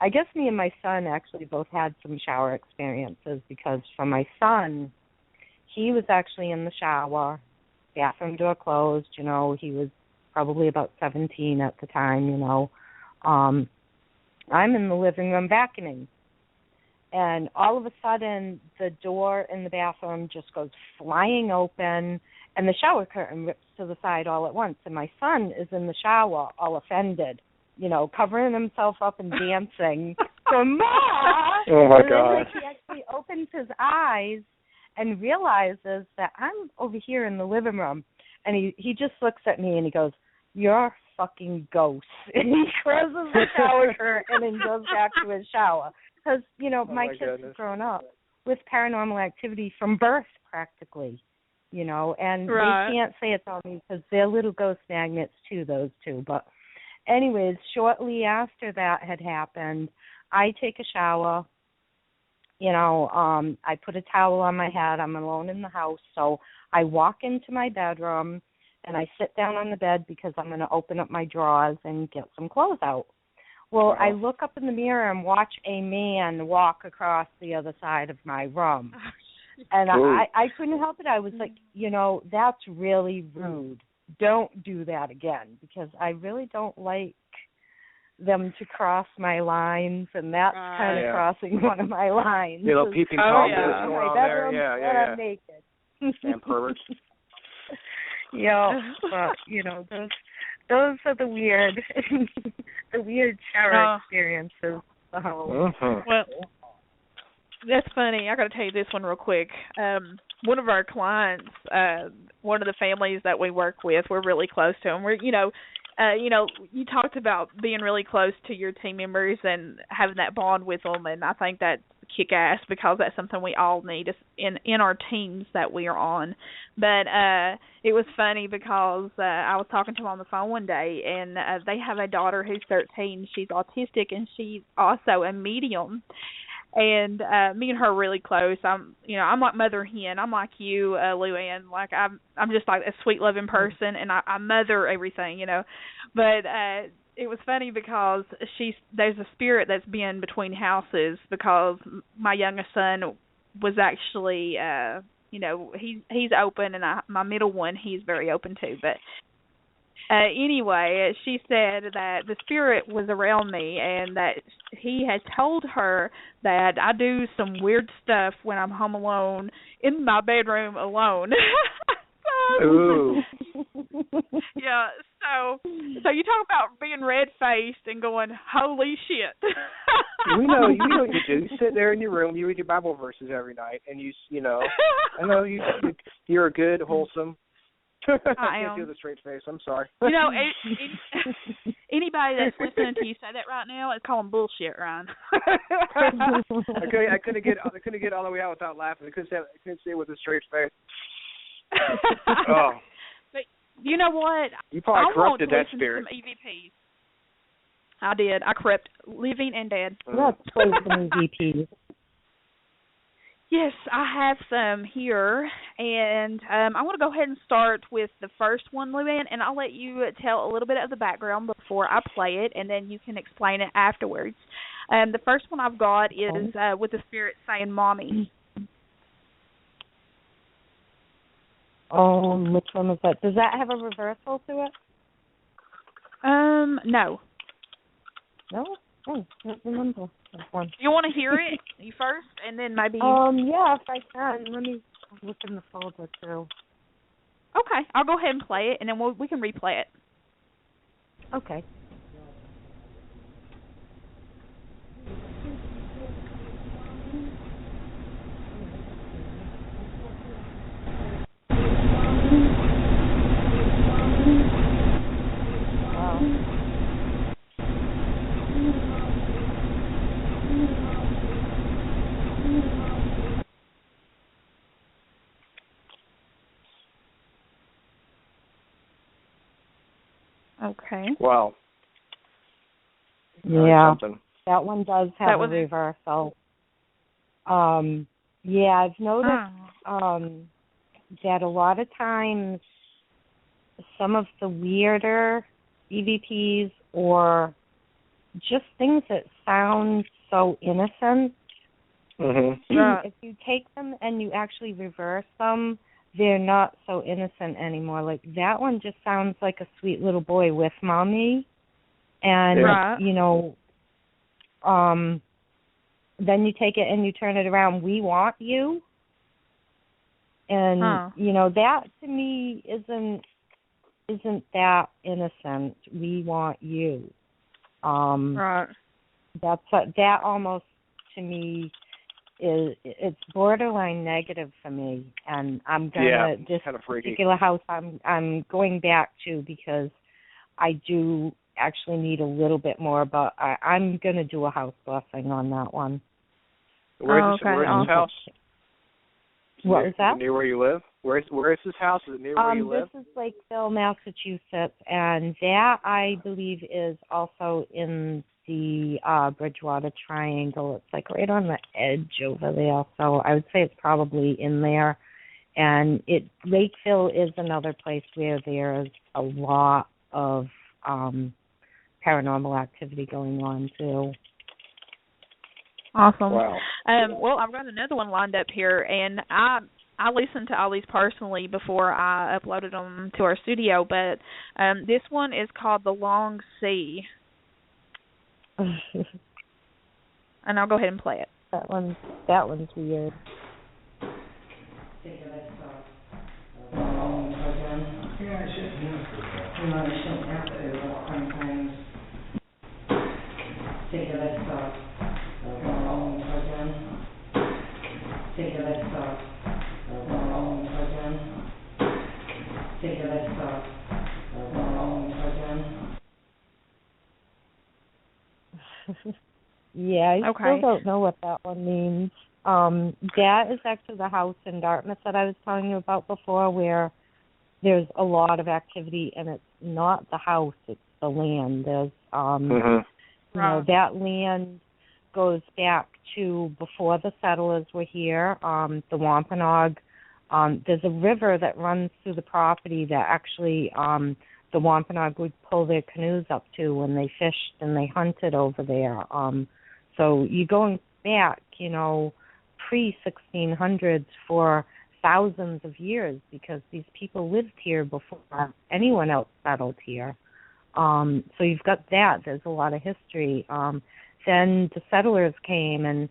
I guess me and my son actually both had some shower experiences, because for my son, he was actually in the shower, bathroom door closed. He was probably about 17 at the time, I'm in the living room vacuuming, and all of a sudden the door in the bathroom just goes flying open, and the shower curtain rips to the side all at once, and my son is in the shower all offended, covering himself up and dancing. Mama! Oh my God. He actually opens his eyes and realizes that I'm over here in the living room, and he just looks at me and he goes, "You're fucking ghost." And he closes the shower curtain and goes back to his shower. Because, my kids have grown up with paranormal activity from birth, practically, and they can't say it's on me because they're little ghost magnets too, those two. But anyways, shortly after that had happened, I take a shower. I put a towel on my head. I'm alone in the house, so I walk into my bedroom, and I sit down on the bed because I'm going to open up my drawers and get some clothes out. Well, I look up in the mirror and watch a man walk across the other side of my room. And I couldn't help it. I was like, that's really rude. Don't do that again, because I really don't like them to cross my lines, and that's kind of crossing one of my lines. Peeping Tom going on there. Yeah. I'm naked. Damn perverts. But those are the weird, shower experiences. Well, that's funny. I got to tell you this one real quick. One of our clients, one of the families that we work with, we're really close to them. We're, you talked about being really close to your team members and having that bond with them, and I think that's kick-ass, because that's something we all need in our teams that we are on. But it was funny because I was talking to them on the phone one day, and they have a daughter who's 13. She's autistic, and she's also a medium. And me and her are really close. I'm like mother hen. I'm like you, Luann. Like I'm just like a sweet, loving person, and I mother everything, But it was funny because there's a spirit that's been between houses, because my youngest son was actually he's open, and my middle one, he's very open too. But anyway, she said that the spirit was around me and that he had told her that I do some weird stuff when I'm home alone in my bedroom alone. Ooh. Yeah, so you talk about being red-faced and going, holy shit. We know you know what you do. You sit there in your room, you read your Bible verses every night, and I know you're a good, wholesome. I can't do the straight face. I'm sorry. Anybody that's listening to you say that right now is calling bullshit, Ryan. I couldn't get all the way out without laughing. I couldn't say it with a straight face. Oh. But you know what? You probably corrupted that spirit. Some EVPs. I did. I corrupt living and dead. Let's play some EVPs. Yes, I have some here, and I want to go ahead and start with the first one, Luann, and I'll let you tell a little bit of the background before I play it, and then you can explain it afterwards. The first one I've got is with the spirit saying, Mommy. Which one is that? Does that have a reversal to it? No. No? Oh, I don't remember that one. You want to hear it you first, and then maybe... Yeah, if I can. Let me look in the folder, too. Okay, I'll go ahead and play it, and then we can replay it. Okay. Okay. Wow. Yeah, that one does have a reversal. Yeah, I've noticed that a lot of times some of the weirder EVPs or just things that sound so innocent, if you take them and you actually reverse them, they're not so innocent anymore. Like that one just sounds like a sweet little boy with Mommy. And, then you take it and you turn it around, we want you. And, that to me isn't that innocent. We want you. That almost to me it's borderline negative for me, and I'm gonna this particular house I'm going back to because I do actually need a little bit more, but I'm gonna do a house blessing on that one. Where's this house? What is that? Near where you live? Where is this house? Is it near where you live? This is Lakeville, Massachusetts, and that I believe is also in the Bridgewater Triangle. It's like right on the edge over there, so I would say it's probably in there. And Lakeville is another place where there's a lot of paranormal activity going on too. Awesome. Wow. Well, I've got another one lined up here, and I listened to all these personally before I uploaded them to our studio, but this one is called The Long Sea. And I'll go ahead and play it. That one's weird. Yeah, I still don't know what that one means. That is actually the house in Dartmouth that I was telling you about before, where there's a lot of activity, and it's not the house, it's the land. There's, that land goes back to before the settlers were here, the Wampanoag. There's a river that runs through the property that actually the Wampanoag would pull their canoes up to when they fished and they hunted over there. So you're going back, pre-1600s for thousands of years because these people lived here before anyone else settled here. So you've got that. There's a lot of history. Then the settlers came, and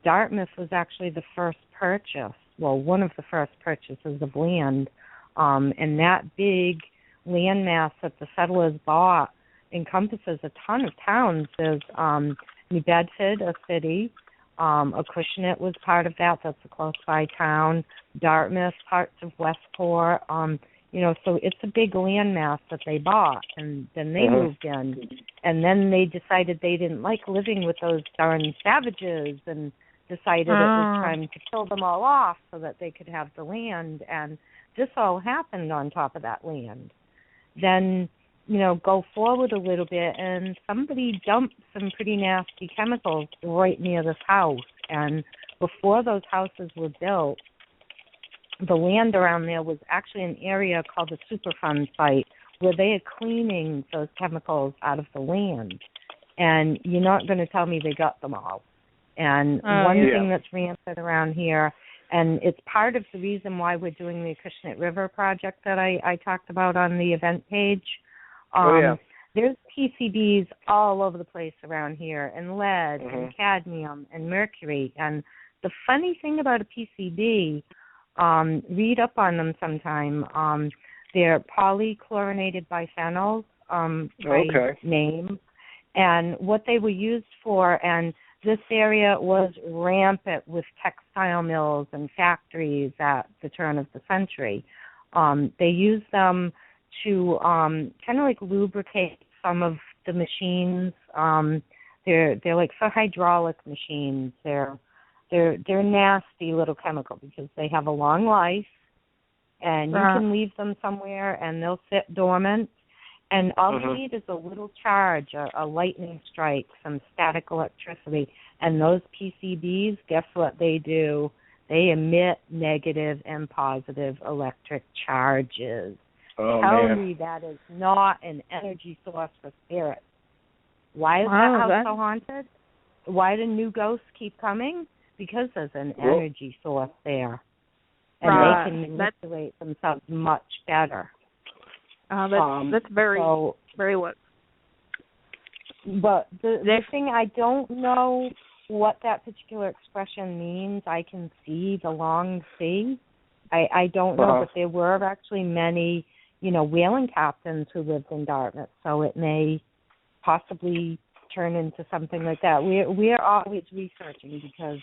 Dartmouth was actually the first purchase, well, one of the first purchases of land. And that big landmass that the settlers bought encompasses a ton of towns. There's New Bedford, a city. Acushnet was part of that. That's a close-by town. Dartmouth, parts of Westport. So it's a big landmass that they bought, and then they moved in. And then they decided they didn't like living with those darn savages and decided it was time to kill them all off so that they could have the land. And this all happened on top of that land. Then, go forward a little bit, and somebody dumped some pretty nasty chemicals right near this house. And before those houses were built, the land around there was actually an area called the Superfund site where they are cleaning those chemicals out of the land. And you're not going to tell me they got them all. And one thing that's rampant around here, and it's part of the reason why we're doing the Acushnet River project that I talked about on the event page. There's PCBs all over the place around here, and lead and cadmium and mercury. And the funny thing about a PCB, read up on them sometime. They're polychlorinated biphenyls by name. And what they were used for, and this area was rampant with textile mills and factories at the turn of the century. They used them to kind of like lubricate some of the machines. They're like for hydraulic machines. They're nasty little chemical because they have a long life, and you can leave them somewhere and they'll sit dormant. And all you need is a little charge, a lightning strike, some static electricity. And those PCBs, guess what they do? They emit negative and positive electric charges. Tell me that is not an energy source for spirits. Why is that house so haunted? Why do new ghosts keep coming? Because there's an energy source there. And they can manipulate themselves much better. That's very what. But the thing, I don't know what that particular expression means. I can see the long sea. I don't know, but there were actually many, whaling captains who lived in Dartmouth, so it may possibly turn into something like that. We're always researching because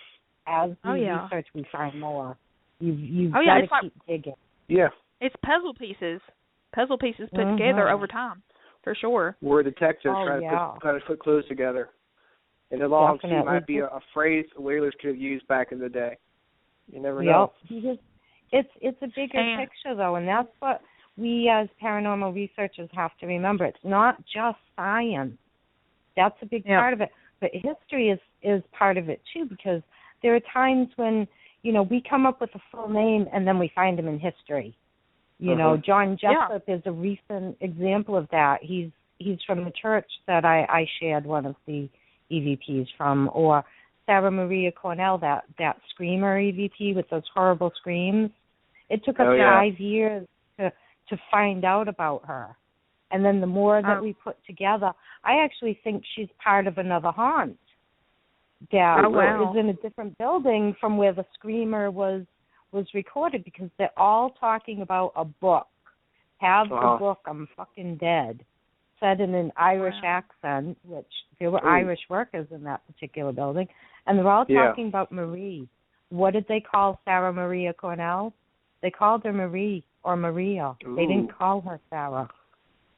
as we research, we find more. You've got to keep digging. Yeah. It's puzzle pieces put together over time, for sure. We're detectives trying to put clues together. And the long sea might be a phrase whalers could have used back in the day. You never know. Because it's a bigger picture, though, and that's what we as paranormal researchers have to remember. It's not just science. That's a big part of it. But history is part of it, too, because there are times when, we come up with a full name and then we find him in history. John Jessup is a recent example of that. He's from the church that I shared one of the EVPs from, or Sarah Maria Cornell, that screamer EVP with those horrible screams. It took us 5 years to find out about her. And then the more that we put together, I actually think she's part of another haunt that is in a different building from where the screamer was recorded, because they're all talking about a book. Have the book, I'm fucking dead. Said in an Irish accent, which there were Irish workers in that particular building, and they're all talking about Marie. What did they call Sarah Maria Cornell? They called her Marie or Maria. They didn't call her Sarah.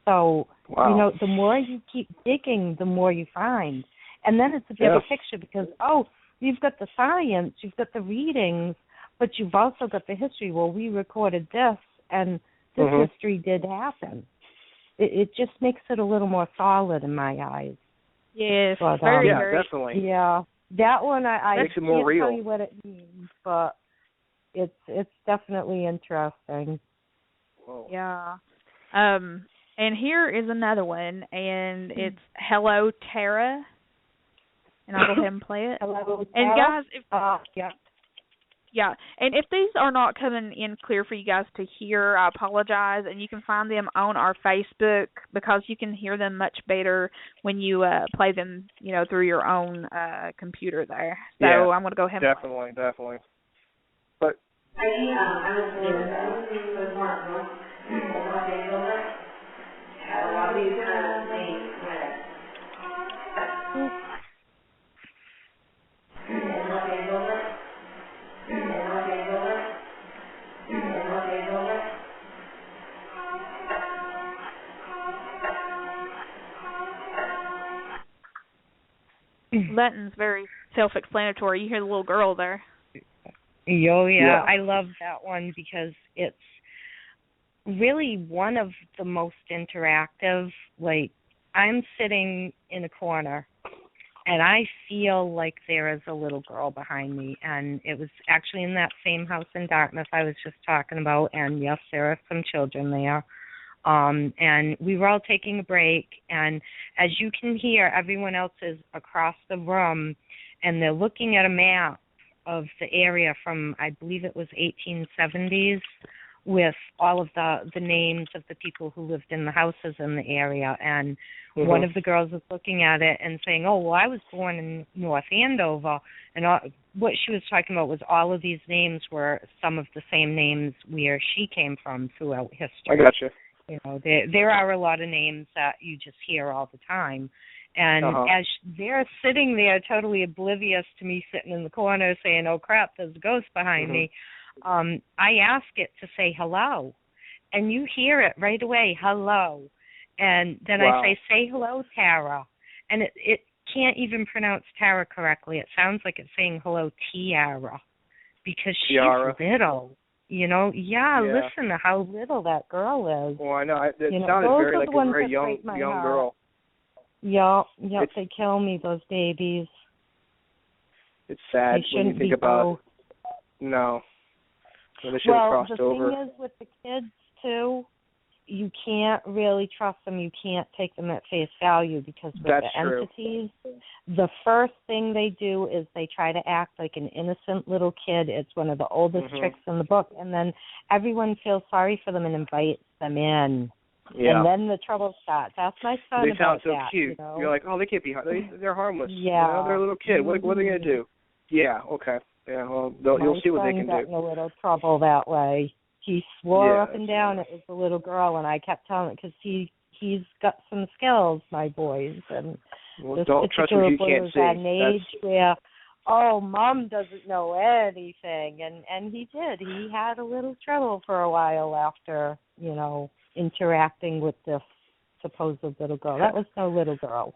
So, the more you keep digging, the more you find. And then it's a bigger picture because, you've got the science, you've got the readings, but you've also got the history. Well, we recorded this, and this history did happen. It just makes it a little more solid in my eyes. Yes, but, very, definitely. Yeah, that one I makes it more can't real. tell you what it means, but it's definitely interesting. Whoa. Yeah. And here is another one, and it's Hello, Tara. And I'll go ahead and play it. Hello, Tara. And guys, Yeah, and if these are not coming in clear for you guys to hear, I apologize. And you can find them on our Facebook because you can hear them much better when you play them, through your own computer there. So yeah, I'm going to go ahead. Definitely. But Lenton's very self-explanatory. You hear the little girl there. Oh, yeah. I love that one because it's really one of the most interactive. Like, I'm sitting in a corner, and I feel like there is a little girl behind me. And it was actually in that same house in Dartmouth I was just talking about. And, yes, there are some children there. And we were all taking a break, and as you can hear, everyone else is across the room, and they're looking at a map of the area from, I believe it was 1870s, with all of the names of the people who lived in the houses in the area. And one of the girls was looking at it and saying, oh, well, I was born in North Andover, and what she was talking about was all of these names were some of the same names where she came from throughout history. I gotcha. There are a lot of names that you just hear all the time. And as they're sitting there totally oblivious to me sitting in the corner saying, oh, crap, there's a ghost behind me, I ask it to say hello. And you hear it right away, hello. And then I say hello, Tara. And it can't even pronounce Tara correctly. It sounds like it's saying hello, Tiara, because she's little. Listen to how little that girl is. Well, I know. It sounded very like a very young girl. Yep, they kill me, those babies. It's sad when you think about it. No. Well, they should have crossed over. The thing is with the kids, too, you can't really trust them. You can't take them at face value because with the entities, the first thing they do is they try to act like an innocent little kid. It's one of the oldest tricks in the book. And then everyone feels sorry for them and invites them in. Yeah. And then the trouble starts. Ask my son they about that. They sound so cute. You're like, oh, they can't be they're harmless. Yeah. They're a little kid. What are they going to do? Yeah, okay. Yeah, well, you'll see what they can do. My son got in a little trouble that way. He swore up and down it was a little girl, and I kept telling it because he's got some skills, my boys. And well, don't trust what you can't see. At an age where, Mom doesn't know anything, and he did. He had a little trouble for a while after, interacting with this supposed little girl. That was no little girl.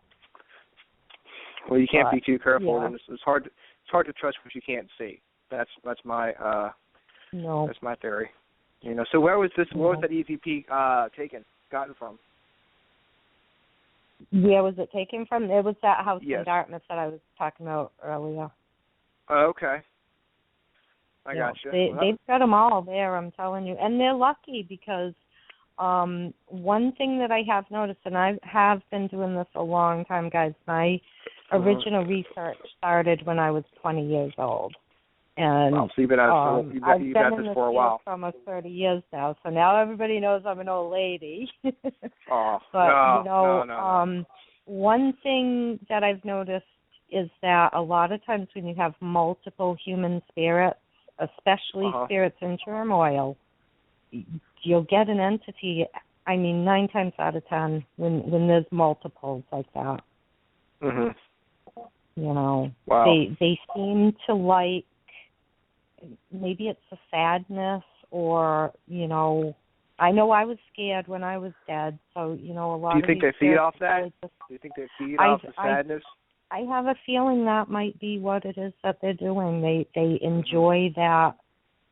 Well, you can't be too careful. Yeah. It's hard to trust what you can't see. That's my that's my theory. So where was this? Where was that EVP gotten from? Where was it taken from? It was that house in Dartmouth that I was talking about earlier. Oh, okay. I got you. They've got them all there, I'm telling you. And they're lucky because one thing that I have noticed, and I have been doing this a long time, guys, my original research started when I was 20 years old. And so you've been at this for a while. For almost 30 years now, so now everybody knows I'm an old lady. One thing that I've noticed is that a lot of times when you have multiple human spirits, especially spirits in turmoil, you'll get an entity. 9 times out of 10 when there's multiples like that. They seem to like. Maybe it's a sadness or, I know I was scared when I was dead, so, a lot of Do you think they feed off that? Do you think they feed off the sadness? I have a feeling that might be what it is that they're doing. They enjoy that.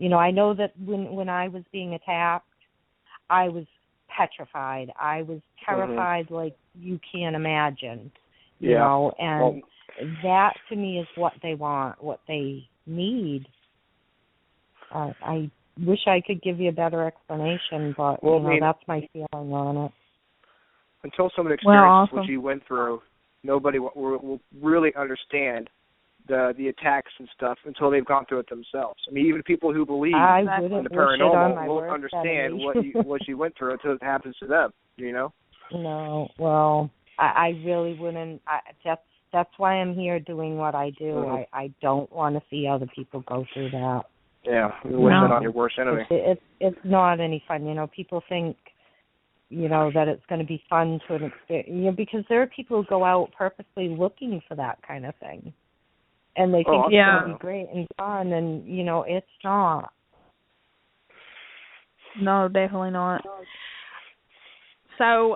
I know that when I was being attacked, I was petrified. I was terrified like you can't imagine, and that to me is what they want, what they need. I wish I could give you a better explanation, but that's my feeling on it. Until some of the experiences which you went through, nobody will really understand the attacks and stuff until they've gone through it themselves. I mean, even people who believe I in the paranormal won't understand what you went through until it happens to them. You know? No, well, I really wouldn't. That's why I'm here doing what I do. Mm-hmm. I don't want to see other people go through that. Yeah, you wish that on your worst enemy. It's not any fun. You know, people think, you know, that it's going to be fun to an extent, you know, because there are people who go out purposely looking for that kind of thing. And they think it's going to be great and fun, and, you know, it's not. No, definitely not. So,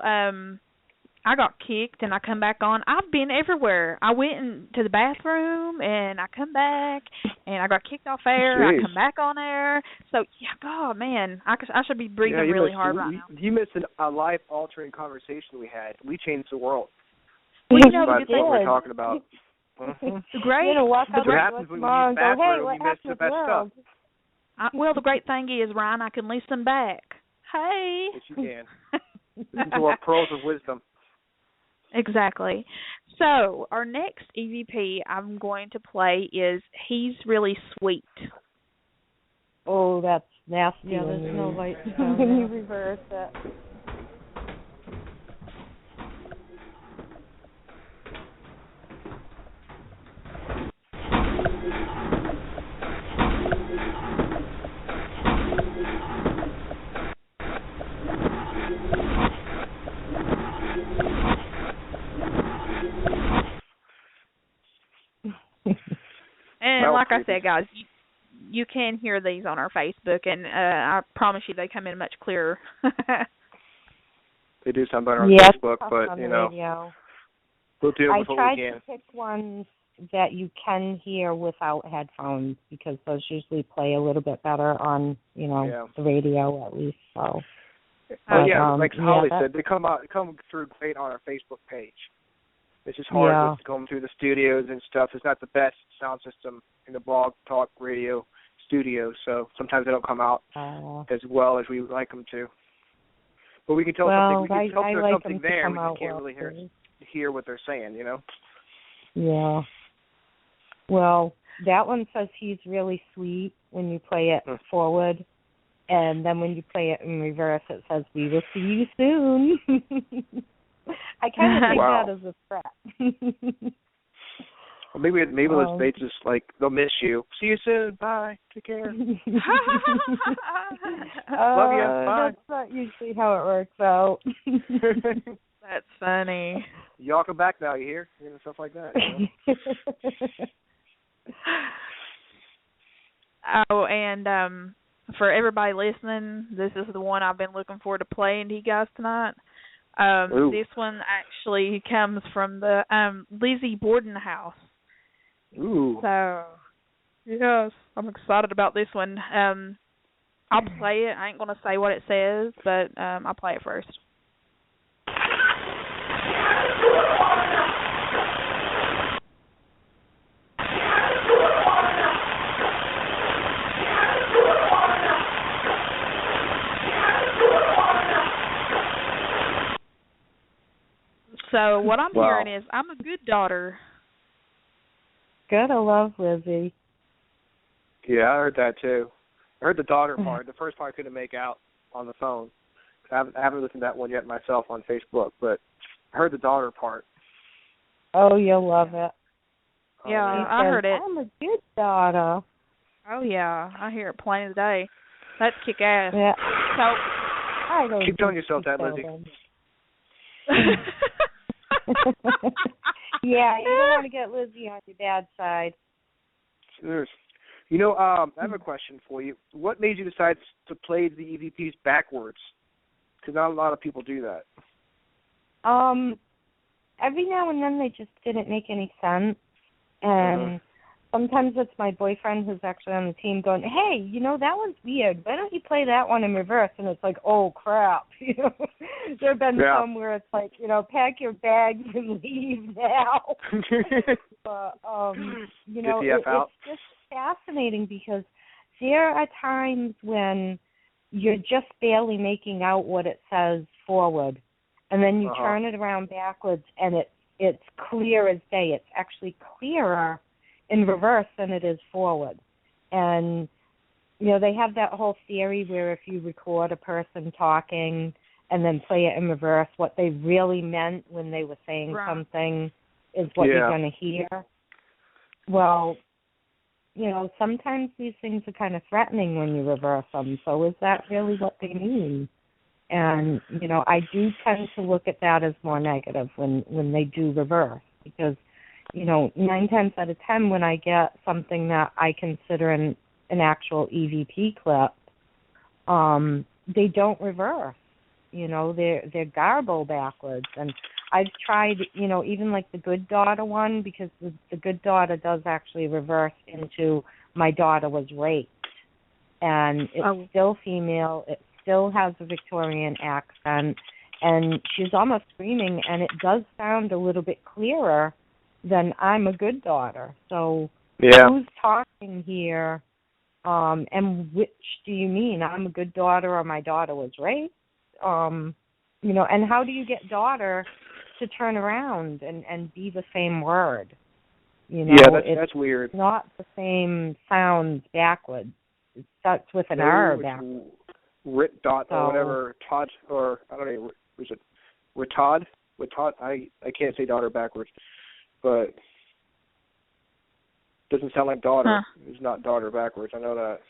I got kicked and I come back on. I've been everywhere. I went into the bathroom and I come back and I got kicked off air. Jeez. I come back on air. So, yeah, God, man, I should be breathing really hard right now. You missed a life-altering conversation we had. We changed the world. Well, you know, That's what we're talking about. The great, you know, walk out what happens when you use the bathroom, you miss the best stuff. Well, the great thing is, Ryan, I can listen back. Hey. Yes, you can. Listen to our pearls of wisdom. Exactly. So, our next EVP I'm going to play is He's Really Sweet. Oh, that's nasty. Yeah, there's no light when you reverse it. And like I said, guys, you can hear these on our Facebook, and I promise you they come in much clearer. They do sound better on Facebook, but, you know, we'll do it with what we can. I tried to pick ones that you can hear without headphones, because those usually play a little bit better on, you know, the radio at least. So. Like Holly said, they come through great on our Facebook page. It's just hard with going through the studios and stuff. It's not the best sound system in the blog talk radio studio, so sometimes they don't come out as well as we would like them to. But we can tell something. We can tell there's something there. We just can't really hear what they're saying, you know. Yeah. Well, that one says He's Really Sweet when you play it forward, and then when you play it in reverse, it says We Will See You Soon. I kind of take that as a threat. Well, maybe they just they'll miss you. See you soon. Bye. Take care. Love you. Bye. That's not usually how it works out. That's funny. Y'all come back now. You hear? Stuff like that. You know? Oh, and for everybody listening, this is the one I've been looking forward to playing to you guys tonight. This one actually comes from the Lizzie Borden house. Ooh. So, yes, I'm excited about this one. I'll play it. I ain't going to say what it says, but I'll play it first. So what I'm hearing is I'm a good daughter. Good, I love Lizzie. Yeah, I heard that too. I heard the daughter part. The first part I couldn't make out on the phone. I haven't listened to that one yet myself on Facebook, but I heard the daughter part. Oh, you'll love it. Yeah, I heard it. I'm a good daughter. Oh, yeah, I hear it plain as day. That's kick-ass. Yeah. So, keep telling yourself that, Lizzie. Yeah, you don't want to get Lizzie on your bad side. Sure. You know, I have a question for you. What made you decide to play the EVPs backwards? Because not a lot of people do that. Every now and then they just didn't make any sense. And sometimes it's my boyfriend who's actually on the team going, hey, you know, that one's weird. Why don't you play that one in reverse? And it's like, oh, crap. You know, there have been some where it's like, you know, pack your bags and leave now. But, you know, it's just fascinating because there are times when you're just barely making out what it says forward. And then you turn it around backwards and it's clear as day. It's actually clearer in reverse than it is forward. And, they have that whole theory where if you record a person talking and then play it in reverse, what they really meant when they were saying something is what you're going to hear. Well, sometimes these things are kind of threatening when you reverse them. So is that really what they mean? And, I do tend to look at that as more negative when they do reverse because, 9 times out of 10 when I get something that I consider an actual EVP clip, they don't reverse. They're garbled backwards. And I've tried, even like the Good Daughter one, because the Good Daughter does actually reverse into my daughter was raped. And it's still female. It still has a Victorian accent. And she's almost screaming, and it does sound a little bit clearer than I'm a good daughter. So who's talking here? And which do you mean? I'm a good daughter or my daughter was raped? And how do you get daughter to turn around and be the same word? That's weird. It's not the same sound backwards. It starts with an R backwards. Rit-dot or whatever, Todd, or I don't know, was it Ritod? I can't say daughter backwards, but it doesn't sound like daughter. It's not daughter backwards. I know that.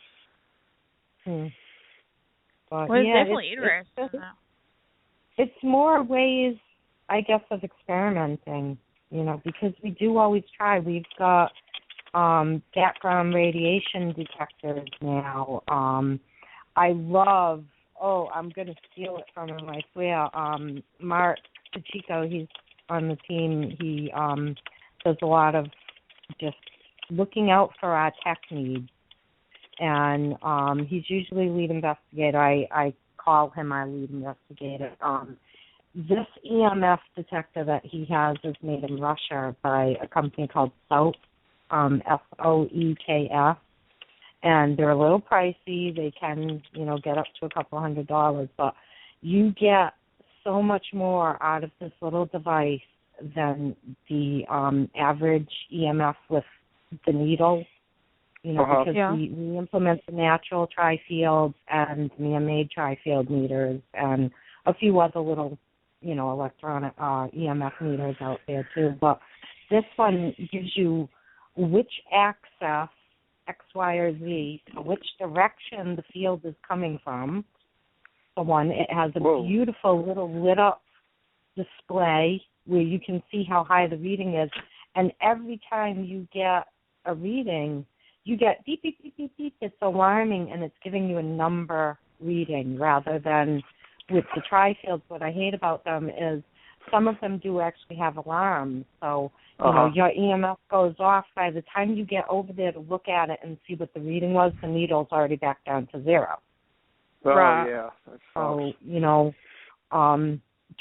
But, well, it's definitely interesting. It's more ways, I guess, of experimenting, because we do always try. We've got background radiation detectors now. I love, I'm going to steal it from him, I swear. Mark Pacheco, he's on the team. He does a lot of just looking out for our tech needs. And he's usually lead investigator. I call him our lead investigator. This EMF detector that he has is made in Russia by a company called Soaks, SOEKS. And they're a little pricey. They can, get up to a couple $100, but you get so much more out of this little device than the average EMF with the needle. Because we implement the natural tri-fields and man-made tri-field meters and a few other little, electronic EMF meters out there too. But this one gives you which axis, X, Y, or Z, which direction the field is coming from. For one, it has a beautiful little lit-up display where you can see how high the reading is. And every time you get a reading, you get beep, beep, beep, beep, beep. It's alarming, and it's giving you a number reading rather than with the tri-fields. What I hate about them is some of them do actually have alarms. So, your EMF goes off. By the time you get over there to look at it and see what the reading was, the needle's already back down to 0. Oh, yeah. So,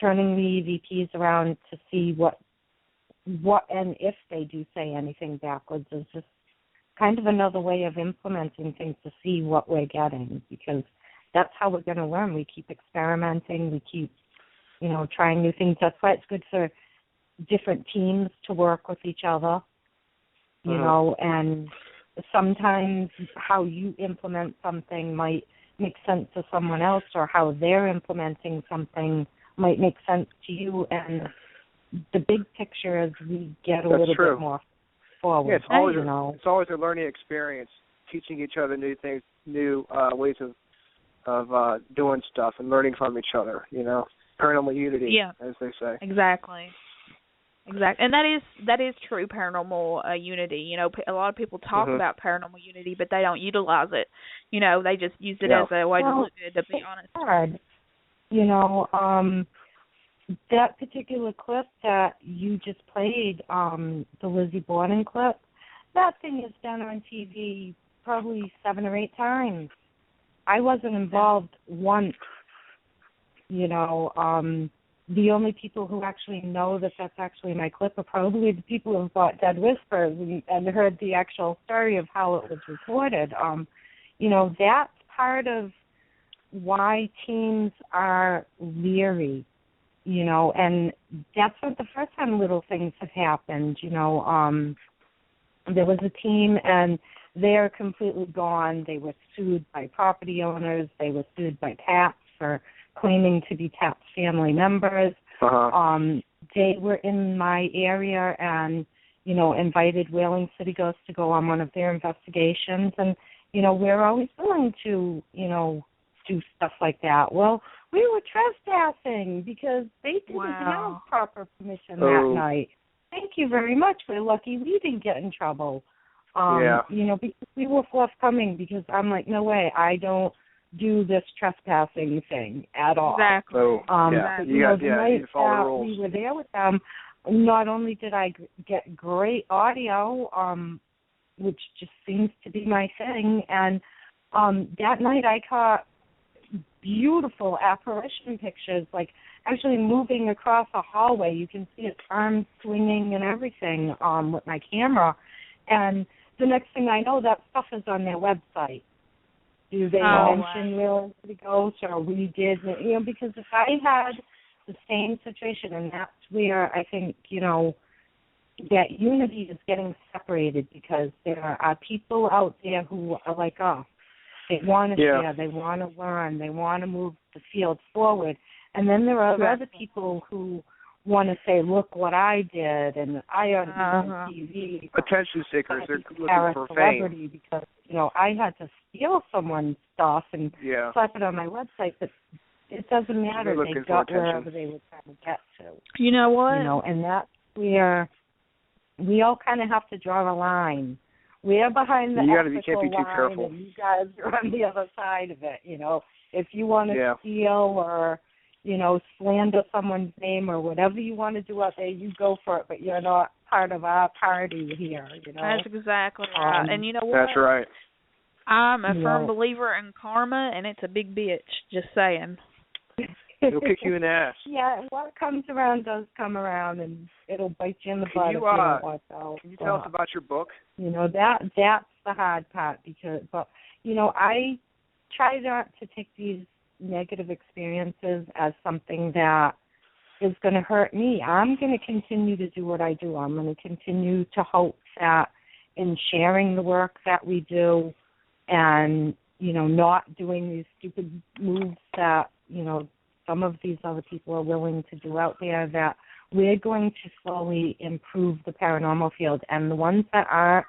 turning the EVPs around to see what and if they do say anything backwards is just kind of another way of implementing things to see what we're getting, because that's how we're going to learn. We keep experimenting. We keep, trying new things. That's why it's good for different teams to work with each other, and sometimes how you implement something might make sense to someone else, or how they're implementing something might make sense to you. And the big picture is we get a little bit more forward. Yeah, it's always a learning experience, teaching each other new things, new ways of doing stuff, and learning from each other. Paranormal unity, as they say. Exactly. And that is true paranormal unity. A lot of people talk about paranormal unity, but they don't utilize it. They just use it as a way to look good, to be honest. Hard. That particular clip that you just played, the Lizzie Borden clip, that thing has been on TV probably 7 or 8 times. I wasn't involved once. The only people who actually know that that's actually my clip are probably the people who bought Dead Whispers and heard the actual story of how it was recorded. That's part of why teams are leery, and that's not the first time little things have happened. there was a team, and they're completely gone. They were sued by property owners. They were sued by TAPS for claiming to be TAPS family members. They were in my area and, you know, invited Whaling City Ghosts to go on one of their investigations. And, you know, we're always willing to, you know, do stuff like that. Well, we were trespassing because they didn't have proper permission that night. Thank you very much. We're lucky we didn't get in trouble. You know, because we were forthcoming, because I'm like, no way, I don't do this trespassing thing at all. Exactly. You know, the night that we were there with them, not only did I get great audio, which just seems to be my thing, and that night I caught beautiful apparition pictures, like actually moving across a hallway. You can see its arms swinging and everything with my camera. And the next thing I know, that stuff is on their website. Do they mention Whaling City Ghosts, or we did, you know, because if I had the same situation, and that's where I think, you know, that unity is getting separated, because there are people out there who are like us. They want to share, they want to learn, they want to move the field forward. And then there are other people who want to say, look what I did, and I on TV. Attention seekers, they're looking for celebrity fame. Because, you know, I had to steal someone's stuff and slap it on my website, but it doesn't matter. They got wherever they were trying to get to. You know what? You know, and that's where we all kind of have to draw a line. We're behind the ethical you can't be too careful. line, and you guys are on the other side of it. You know, if you want to steal or, you know, slander someone's name or whatever you want to do out there, you go for it, but you're not part of our party here, you know. That's exactly right. And you know what? That's right. I'm a firm believer in karma, and it's a big bitch, just saying. It'll kick you in the ass. Yeah, what comes around does come around, and it'll bite you in the butt if you don't watch out. Can you tell us about your book? You know, that's the hard part, but, you know, I try not to take these negative experiences as something that is going to hurt me. I'm going to continue to do what I do. I'm going to continue to hope that in sharing the work that we do and, you know, not doing these stupid moves that, you know, some of these other people are willing to do out there, that we're going to slowly improve the paranormal field. And the ones that aren't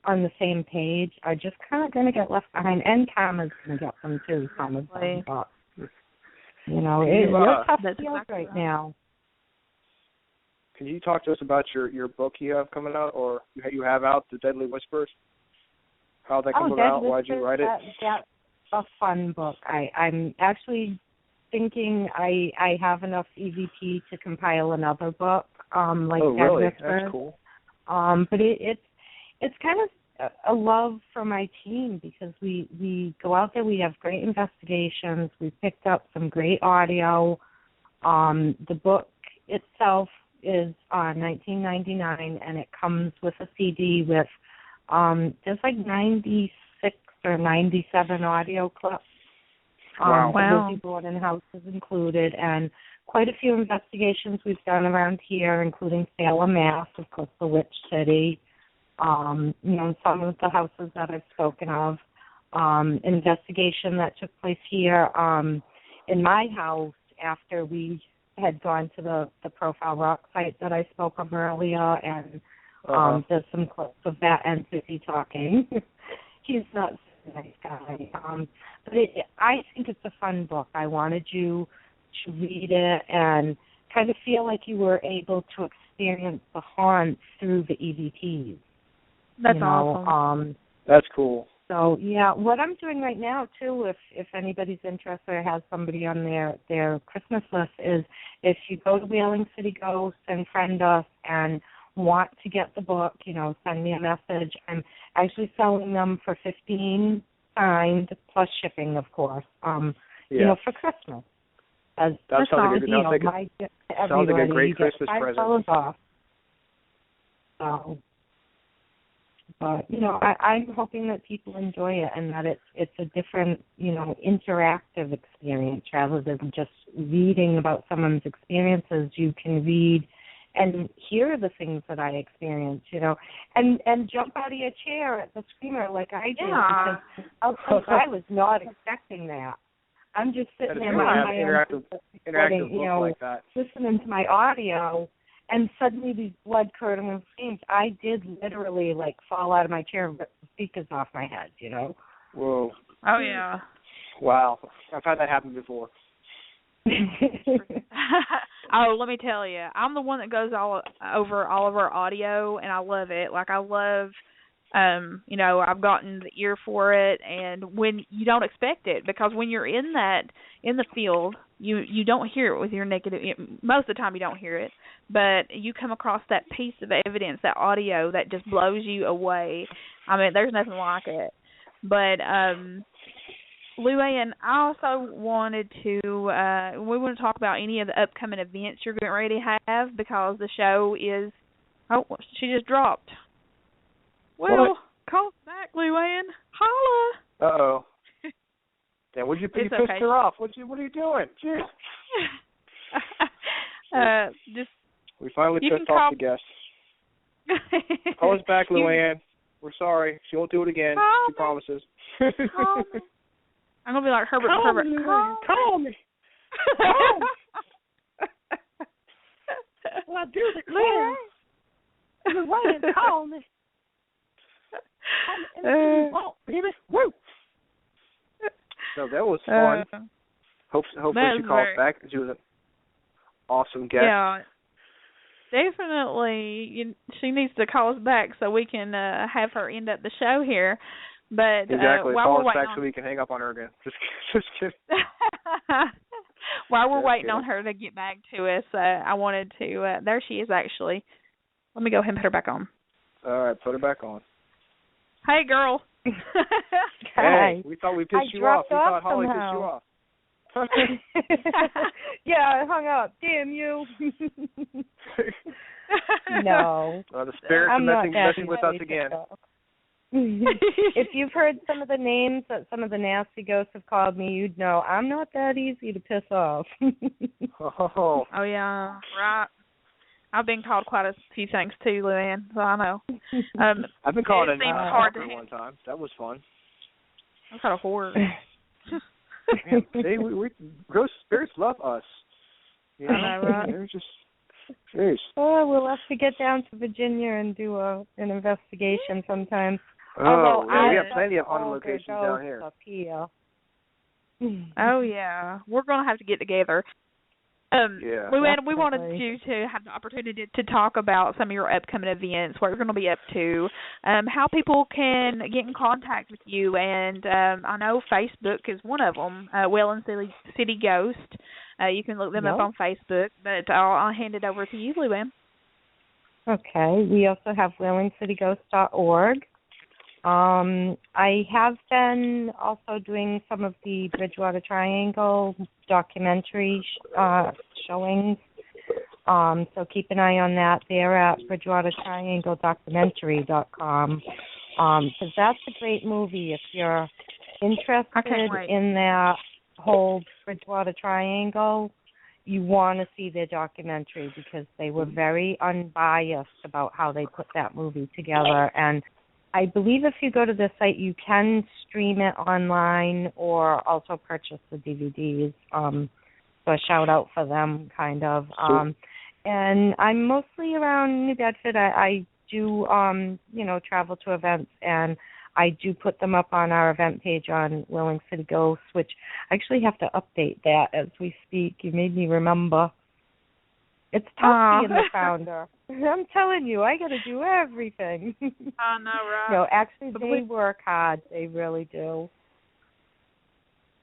on the same page are just kind of going to get left behind. And karma's going to get them too, some of them. But, you know, it's tough field right now. Can you talk to us about your book you have coming out, or you have out, The Deadly Whispers? How that came about? Why'd you write it? That's a fun book. I'm actually thinking I have enough EVP to compile another book. Really? That's cool. But it's kind of a love for my team, because we go out there, we have great investigations, we picked up some great audio. The book itself is $19.99, and it comes with a CD with there's like 96 or 97 audio clips. Wow. Lizzie Borden House is included, and quite a few investigations we've done around here, including Salem, Mass, of course, the Witch City, you know, some of the houses that I've spoken of, investigation that took place here in my house after we had gone to the Profile Rock site that I spoke of earlier, and there's some clips of that entity talking. He's not a nice guy. But I think it's a fun book. I wanted you to read it and kind of feel like you were able to experience the haunts through the EVPs. That's awesome. That's cool. So, yeah, what I'm doing right now, too, if anybody's interested or has somebody on their Christmas list, is if you go to Whaling City Ghosts and friend us and want to get the book, you know, send me a message. I'm actually selling them for $15 signed, plus shipping, of course, you know, for Christmas. As that sounds like a great you Christmas get present. Off. So, but, you know, I'm hoping that people enjoy it, and that it's a different, you know, interactive experience rather than just reading about someone's experiences. You can read and hear the things that I experience, and jump out of your chair at the screamer like I did, because I was not expecting that. I'm just sitting there, interactive like that. Listening to my audio, and suddenly these blood-curdling screams. I did literally, fall out of my chair and rip the speakers off my head, Whoa. Oh, yeah. Wow. I've had that happen before. Oh, let me tell you, I'm the one that goes over all of our audio, and I love it. I love, I've gotten the ear for it, and when you don't expect it, because when you're in the field, you don't hear it with your negative. Most of the time, you don't hear it, but you come across that piece of evidence, that audio that just blows you away. I mean, there's nothing like it. But Luann, I also wanted to, we want to talk about any of the upcoming events you're getting ready to have, because the show is, she just dropped. Well, call back, Luann. Holla. Uh-oh. Then you pissed her off? What are you doing? Jeez. We finally pissed off the guest. Call us back, Luann. We're sorry. She won't do it again. She promises. Call me. I'm going to be like Herbert. Call me. Call me. Call me. Well, I do declare. Luann, call me. Baby. Woo. So that was fun. Hopefully she calls back. She was an awesome guest. Yeah. Definitely. She needs to call us back so we can have her end up the show here. But exactly. While call we're us back so we can hang up on her again. Just kidding. While we're waiting on her to get back to us, I wanted to. There she is, actually. Let me go ahead and put her back on. All right, put her back on. Hey, girl. Hey, we thought we pissed you off. We thought Holly pissed you off. Yeah, I hung up. Damn you. No. The spirits are messing with us again. If you've heard some of the names that some of the nasty ghosts have called me, you'd know I'm not that easy to piss off. Oh, yeah, right. I've been called quite a few things too, Luann, so I know. I've been called a stalker one time. That was fun. I'm kind of horror. See, we ghost spirits love us. You know, I know, right? They're just, jeez. Oh, we'll have to get down to Virginia and do an investigation sometime. Oh, yeah, we have plenty of haunted locations down here. Up here. Oh, yeah. We're going to have to get together. Yeah. Luann, we wanted you to have the opportunity to talk about some of your upcoming events, what you're going to be up to, how people can get in contact with you, and I know Facebook is one of them, Welland City Ghost. You can look them up on Facebook, but I'll hand it over to you, Luann. Okay. We also have WellingCityGhost.org. I have been also doing some of the Bridgewater Triangle documentary showings. So keep an eye on that there at BridgewaterTriangleDocumentary.com. Because that's a great movie if you're interested in that whole Bridgewater Triangle. You want to see their documentary because they were very unbiased about how they put that movie together. And I believe if you go to the site, you can stream it online or also purchase the DVDs. So a shout out for them, kind of. And I'm mostly around New Bedford. I do, travel to events, and I do put them up on our event page on Welland City Ghosts, which I actually have to update that as we speak. You made me remember. It's tough being the founder. I'm telling you, I got to do everything. I know, right? No, actually, they work hard. They really do.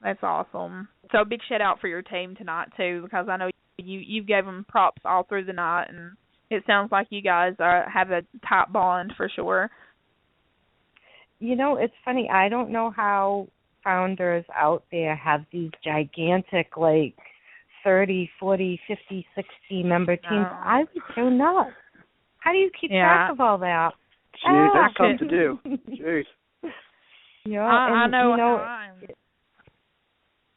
That's awesome. So big shout out for your team tonight, too, because I know you gave them props all through the night, and it sounds like you guys have a tight bond for sure. You know, it's funny. I don't know how founders out there have these gigantic, 30, 40, 50, 60 member teams. I would do not. How do you keep track of all that? Jeez, that's tough to do. Jeez. I know.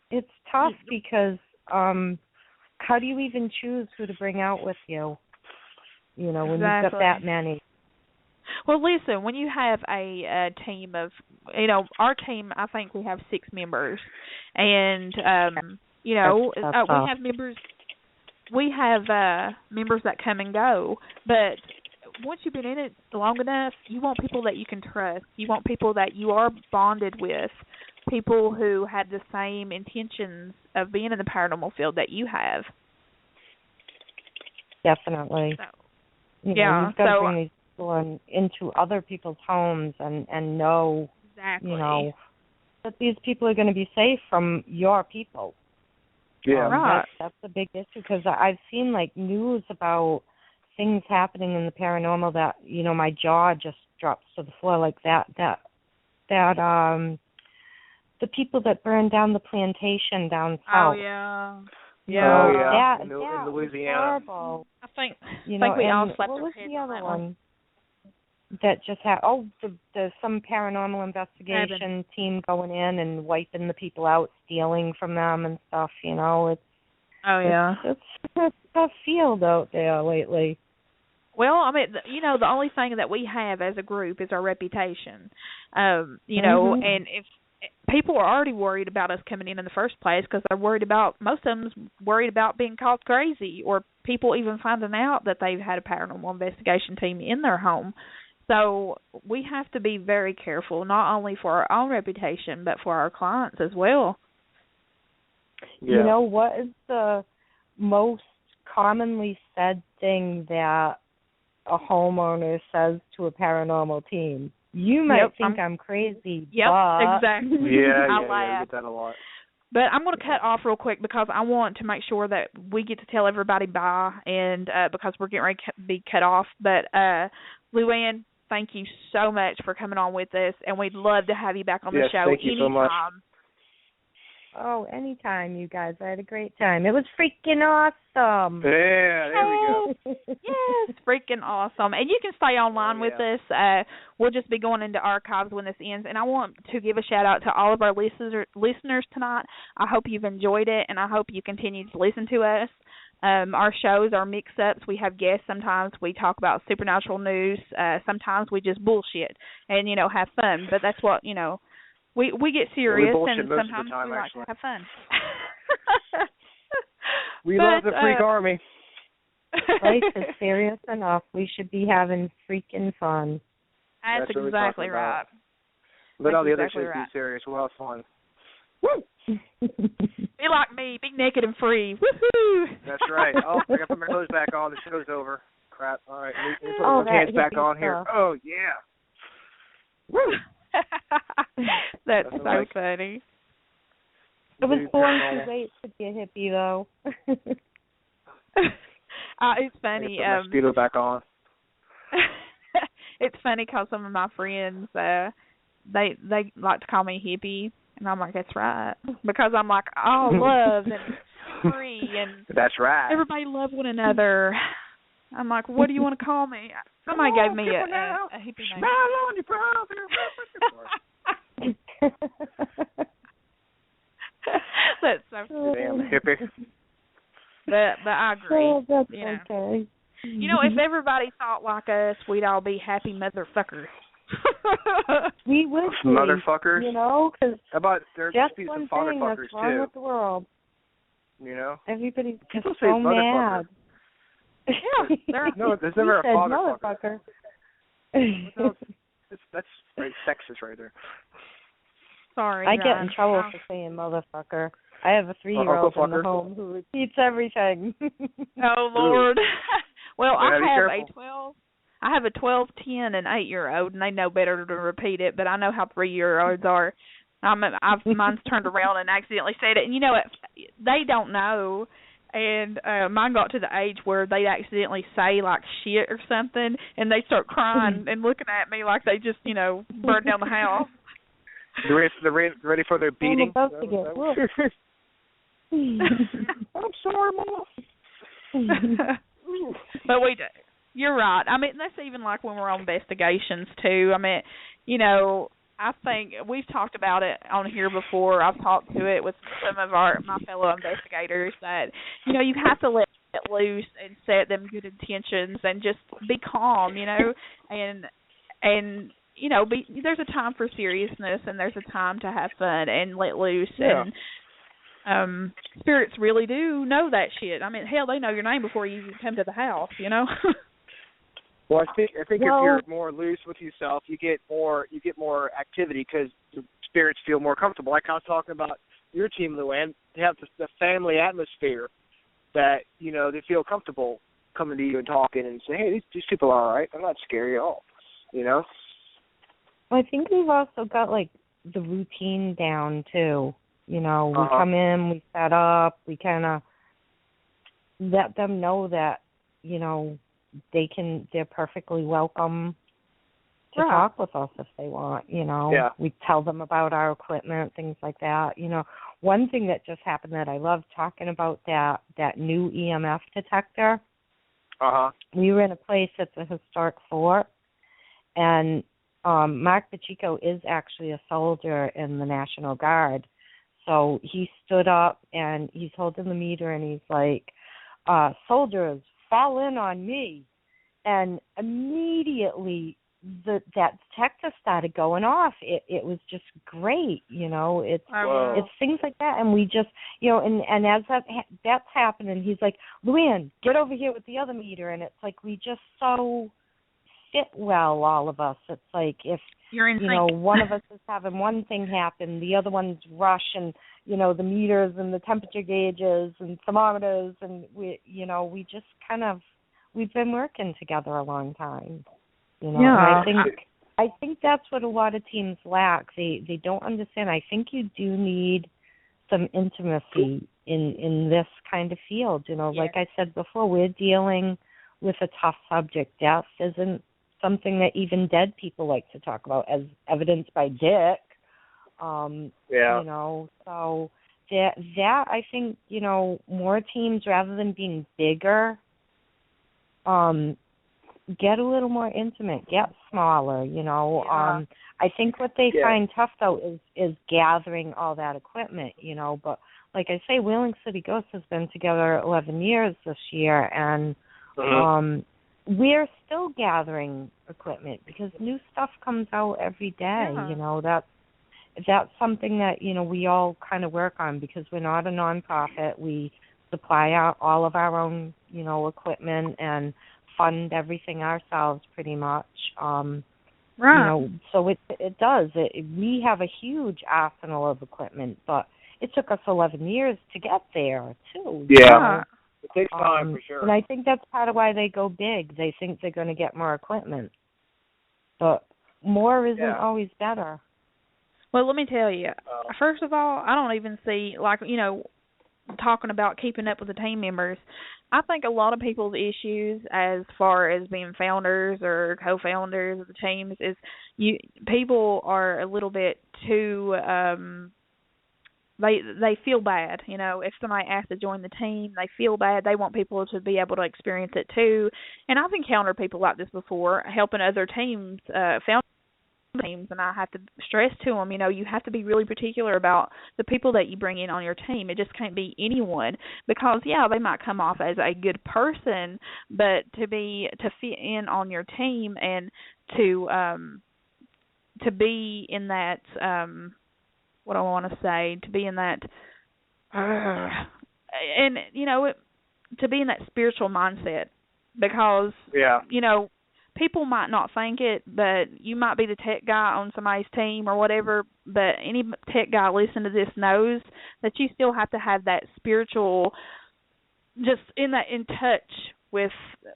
It's tough because how do you even choose who to bring out with you? You know, when you've got that many. Well, listen, when you have a team of, you know, our team, I think we have 6 members, and you know, we have members that come and go, but once you've been in it long enough, you want people that you can trust. You want people that you are bonded with, people who have the same intentions of being in the paranormal field that you have. Definitely. So, you've got to bring these people into other people's homes and know, exactly, you know, that these people are going to be safe from your people. Yeah, right. That's a big issue, because I've seen like news about things happening in the paranormal that, you know, my jaw just drops to the floor, like that the people that burned down the plantation down south. Oh yeah. Yeah. In Louisiana. Horrible. I think we all slept what was our heads the on other that one that just had? Oh, the some paranormal investigation team going in and wiping the people out, stealing from them and stuff. You know, it's it's a tough field out there lately. Well, I mean, you know, the only thing that we have as a group is our reputation. You know, and if people are already worried about us coming in the first place, because they're worried about, most of them worried about being called crazy, or people even finding out that they've had a paranormal investigation team in their home. So we have to be very careful, not only for our own reputation, but for our clients as well. Yeah. You know, what is the most commonly said thing that a homeowner says to a paranormal team? You might think I'm crazy. Yep, exactly. I get that a lot. But I'm going to cut off real quick, because I want to make sure that we get to tell everybody bye, and because we're getting ready to be cut off. But Luann, thank you so much for coming on with us, and we'd love to have you back on the show thank you anytime. So much. Oh, anytime, you guys. I had a great time. It was freaking awesome. Yeah, there we go. Yes, freaking awesome. And you can stay online with us. We'll just be going into archives when this ends. And I want to give a shout-out to all of our listeners tonight. I hope you've enjoyed it, and I hope you continue to listen to us. Our shows are mix-ups. We have guests sometimes. We talk about supernatural news. Sometimes we just bullshit and, you know, have fun. But that's what, you know, we get serious, and sometimes we like to have fun. We love the freak army. Life is serious enough. We should be having freaking fun. That's exactly right. Let all the other shit be serious. We'll have fun. Woo! Be like me. Be naked and free. Woohoo! That's right. Oh, I got to put my clothes back on. The show's over. Crap. All right. Let me put my pants back on here. Oh, yeah. Woo! That's so funny. It was born too late to be a hippie, though. It's funny. Put my Speedo back on. It's funny because some of my friends, they like to call me hippie, and I'm like, that's right, because I'm like all love and free, and that's right. Everybody love one another. I'm like, what do you want to call me? Somebody gave me a hippie name. Smile on your brother. That's so damn hippie. But I agree. Oh, that's okay. You know, if everybody thought like us, we'd all be happy motherfuckers. We would be. Motherfuckers. You know, because how about there just be one some thing fatherfuckers that's wrong too? with the world. You know, everybody's just people say so mad. Yeah, no, there's never a motherfucker. That's very sexist right there. Sorry, I get in trouble for saying motherfucker. I have a 3-year-old in the home who repeats everything. Oh Lord. Well, I have a 12, 10, and 8-year-old, and they know better to repeat it. But I know how 3-year-olds are. Mine's turned around and accidentally said it, and you know what? They don't know. And mine got to the age where they accidentally say like shit or something, and they start crying and looking at me like they just, you know, burned down the house. They're ready for their beating. I'm about to get whooped. I'm sorry, Mom. But we do. You're right. I mean, that's even like when we're on investigations too. I mean, you know, I think we've talked about it on here before. I've talked to it with some of my fellow investigators that, you know, you have to let get loose and set them good intentions and just be calm, and there's a time for seriousness and there's a time to have fun and let loose. And spirits really do know that shit. I mean, hell, they know your name before you even come to the house, Well, I think if you're more loose with yourself, you get more activity because the spirits feel more comfortable. Like I was talking about your team, Luann, they have the family atmosphere that they feel comfortable coming to you and talking and saying, "Hey, these people are all right. I'm not scary at all." Well, I think we've also got like the routine down too. We come in, we set up, we kind of let them know that they're perfectly welcome to talk with us if they want. We tell them about our equipment, things like that. One thing that just happened that I love talking about, that new EMF detector. We were in a place at the historic fort, and Mark Pacheco is actually a soldier in the National Guard. So he stood up and he's holding the meter and he's like, "Soldiers, fall in on me." And immediately that detector started going off. It was just great, It's things like that, and we just, and as that's happening, he's like, "Luann, get over here with the other meter," and it's like we just so fit well, all of us. It's like if you're in sync. One of us is having one thing happen, the other one's rush, and the meters and the temperature gauges and thermometers, and we just kind of we've been working together a long time. And I think that's what a lot of teams lack. They don't understand. I think you do need some intimacy in this kind of field. Like I said before, we're dealing with a tough subject. Death isn't something that even dead people like to talk about, as evidenced by Dick. So that I think, more teams, rather than being bigger, get a little more intimate, get smaller, I think what they find tough, though, is gathering all that equipment, but like I say, Wheeling City Ghosts has been together 11 years this year, and we're still gathering equipment because new stuff comes out every day. That's something that we all kind of work on because we're not a nonprofit. We supply all of our own equipment and fund everything ourselves pretty much. So it does. We have a huge arsenal of equipment, but it took us 11 years to get there too. It takes time for sure. And I think that's part of why they go big. They think they're going to get more equipment. But more isn't always better. Well, let me tell you. First of all, I don't even see, talking about keeping up with the team members. I think a lot of people's issues as far as being founders or co-founders of the teams is people are a little bit too they feel bad, if somebody asks to join the team, they feel bad. They want people to be able to experience it too. And I've encountered people like this before, helping other teams, found teams, and I have to stress to them, you have to be really particular about the people that you bring in on your team. It just can't be anyone because, they might come off as a good person, but to fit in on your team and to be in that what I want to say, to be in that, and, to be in that spiritual mindset because, people might not think it, but you might be the tech guy on somebody's team or whatever, but any tech guy listening to this knows that you still have to have that spiritual, just in touch with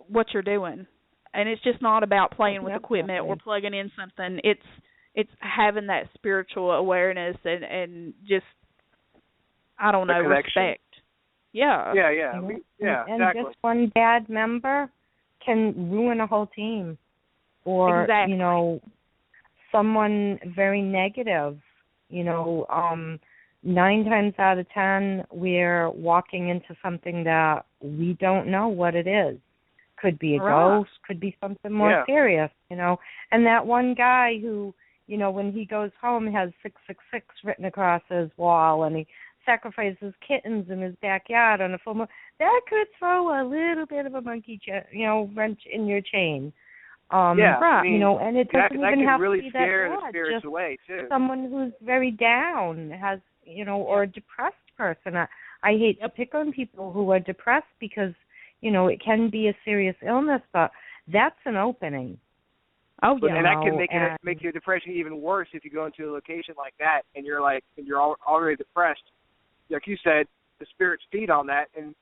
what you're doing. And it's just not about playing with equipment or plugging in something. It's having that spiritual awareness and just, I don't know, respect. Yeah. And exactly. Just one bad member can ruin a whole team. Or, someone very negative. 9 times out of 10, we're walking into something that we don't know what it is. Could be a ghost, could be something more serious, And that one guy who, when he goes home has 666 written across his wall, and he sacrifices kittens in his backyard on a full moon, that could throw a little bit of a wrench in your chain. I mean, and it doesn't even have really to be scare that the bad. spirits Just away too. someone who's very down has, or a depressed person. I hate to pick on people who are depressed because, it can be a serious illness, but that's an opening. Oh yeah, and that can make your depression even worse if you go into a location like that and you're already depressed. Like you said, the spirits feed on that and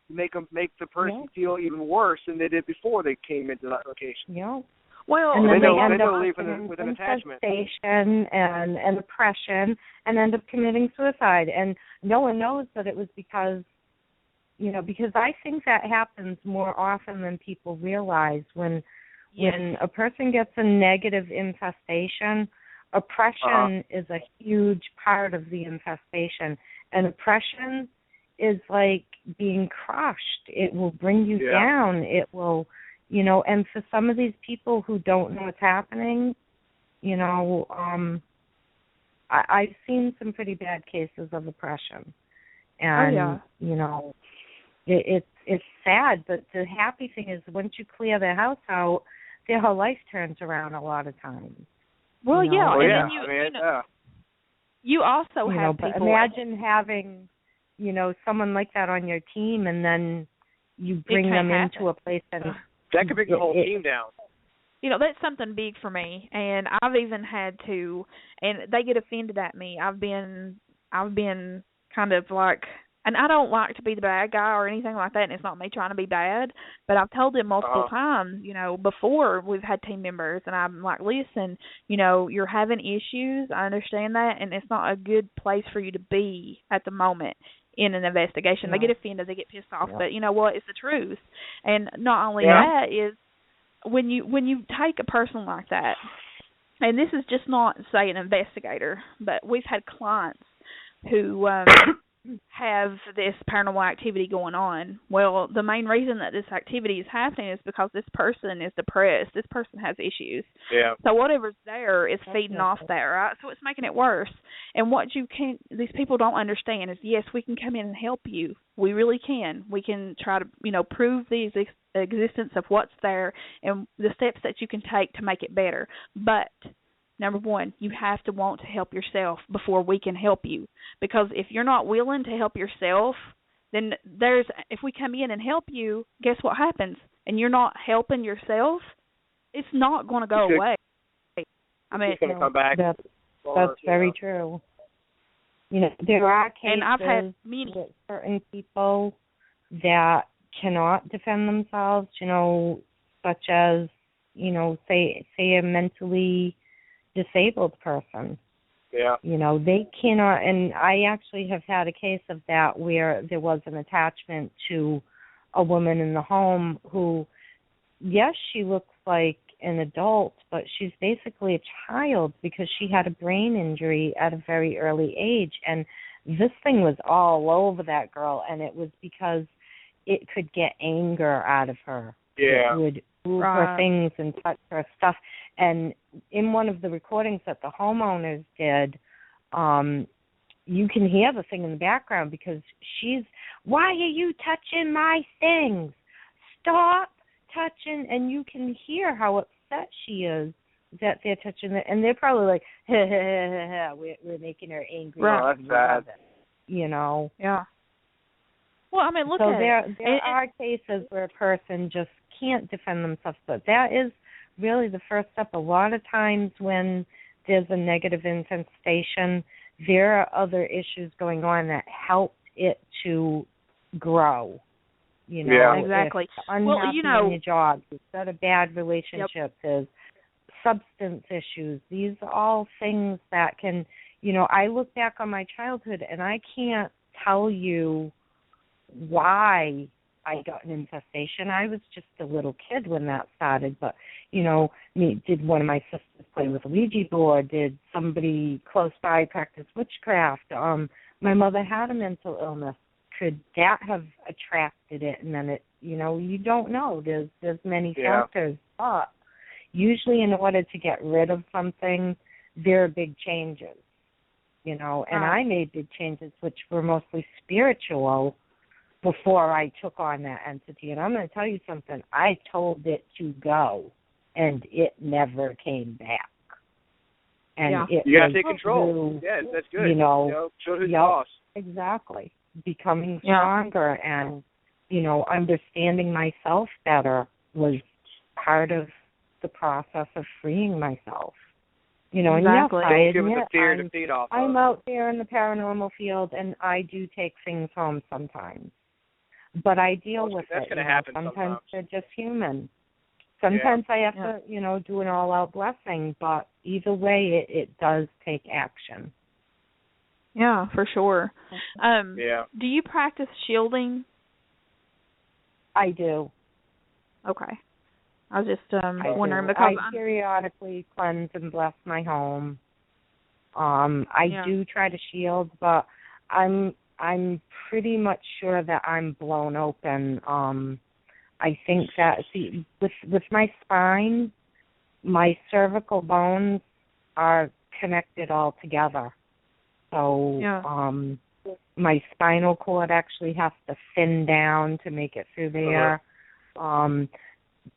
make the person feel even worse than they did before they came into that location. Yeah. Well, and then they end up with an attachment and oppression, and end up committing suicide. And no one knows that it was because I think that happens more often than people realize. When a person gets a negative infestation, oppression is a huge part of the infestation. And oppression is like being crushed. It will bring you down. It will, and for some of these people who don't know what's happening, I've seen some pretty bad cases of oppression. And, it's sad, but the happy thing is once you clear the house out, their whole life turns around a lot of times. Well, and then you also have but people. Imagine having, someone like that on your team, and then you bring them into a place and that could bring the whole team down. That's something big for me, and I've even had to, and they get offended at me. I've been kind of like, and I don't like to be the bad guy or anything like that, and it's not me trying to be bad, but I've told them multiple times, before we've had team members, and I'm like, listen, you're having issues, I understand that, and it's not a good place for you to be at the moment in an investigation. They get offended, they get pissed off, but you know what, it's the truth. And not only that is, when you take a person like that, and this is just not, say, an investigator, but we've had clients who have this paranormal activity going on. Well, the main reason that this activity is happening is because this person is depressed. This person has issues. Yeah. So whatever's there is feeding off that, right? So it's making it worse. And what these people don't understand is, yes, we can come in and help you. We really can. We can try to, prove the existence of what's there and the steps that you can take to make it better. But number one, you have to want to help yourself before we can help you. Because if you're not willing to help yourself, then if we come in and help you, guess what happens? And you're not helping yourself, it's not going to go away. I mean, it's going to come back. That's very true. There are cases and I've had many with certain people that cannot defend themselves, such as, say a mentally disabled person. Yeah. They cannot, and I actually have had a case of that where there was an attachment to a woman in the home who, yes, she looks like an adult, but she's basically a child because she had a brain injury at a very early age. And this thing was all over that girl, and it was because it could get anger out of her. Yeah. It would move her things and touch her stuff. And in one of the recordings that the homeowners did, you can hear the thing in the background because why are you touching my things? Stop touching. And you can hear how upset she is that they're touching it. And they're probably like, we're making her angry. Right. That's bad. Yeah. Well, I mean, look at it. There are cases where a person just can't defend themselves, but that is really the first step. A lot of times when there's a negative infestation, there are other issues going on that help it to grow. Exactly. Unhappy in your job, you've got a bad relationship, there's substance issues. These are all things that can, I look back on my childhood and I can't tell you why I got an infestation. I was just a little kid when that started, but, did one of my sisters play with a Ouija board? Did somebody close by practice witchcraft? My mother had a mental illness. Could that have attracted it? And then it, you don't know. There's many factors, but usually in order to get rid of something, there are big changes. you know, and I made big changes, which were mostly spiritual, before I took on that entity. And I'm going to tell you something. I told it to go, and it never came back. And it you got to take control. Yeah, that's good. You know, show who's boss. Exactly. Becoming stronger and, you know, understanding myself better was part of the process of freeing myself. You know, exactly. And give it the fear to feed off I'm of. out there in the paranormal field, and I do take things home sometimes. But I deal with that's it. That's going to happen sometimes. They're just human. Sometimes I have to, you know, do an all-out blessing, but either way, it does take action. Yeah, for sure. Do you practice shielding? I do. Okay. I was just wondering because I periodically cleanse and bless my home. I do try to shield, but I'm pretty much sure that I'm blown open. I think that with my spine, my cervical bones are connected all together. So my spinal cord actually has to thin down to make it through there.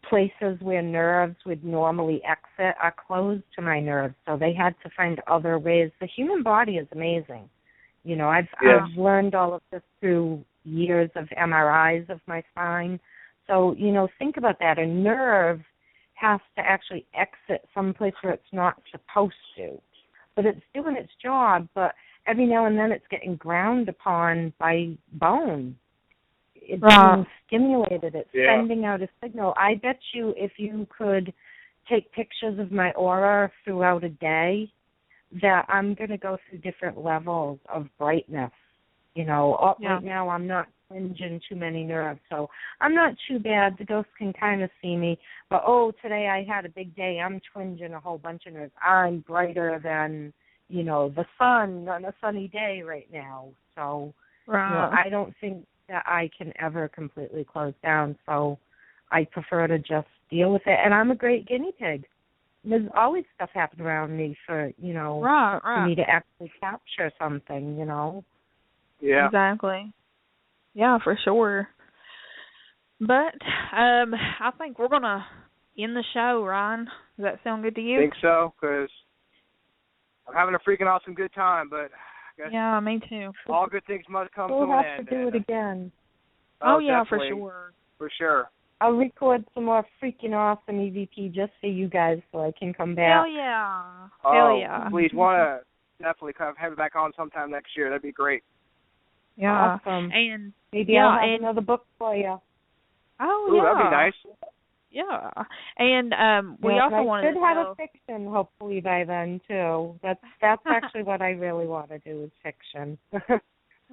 Places where nerves would normally exit are closed to my nerves, so they had to find other ways. The human body is amazing. You know, I've learned all of this through years of MRIs of my spine. So, you know, think about that. A nerve has to actually exit someplace where it's not supposed to. But it's doing its job, but every now and then it's getting ground upon by bone. It's being stimulated. It's sending out a signal. I bet you if you could take pictures of my aura throughout a day, that I'm going to go through different levels of brightness. You know, right now I'm not twinging too many nerves, so I'm not too bad. The ghosts can kind of see me. But, today I had a big day. I'm twinging a whole bunch of nerves. I'm brighter than, you know, the sun on a sunny day right now. So, you know, I don't think that I can ever completely close down, so I prefer to just deal with it. And I'm a great guinea pig. There's always stuff happening around me for, you know, for me to actually capture something, you know. Yeah. Exactly. Yeah, for sure. But I think we're going to end the show, Ryan. Does that sound good to you? I think so, because I'm having a freaking awesome good time, but I guess me too. all good things must come to an end. We'll have to do it again. Oh yeah, for sure. For sure. I'll record some more freaking awesome EVP just for you guys so I can come back. Hell yeah. Hell yeah. Please, want to definitely have it back on sometime next year. That'd be great. Yeah. Awesome. And maybe I'll have another book for you. Oh, yeah. That'd be nice. Yeah. And we also wanted to have a fiction hopefully by then too. That's actually what I really want to do is fiction.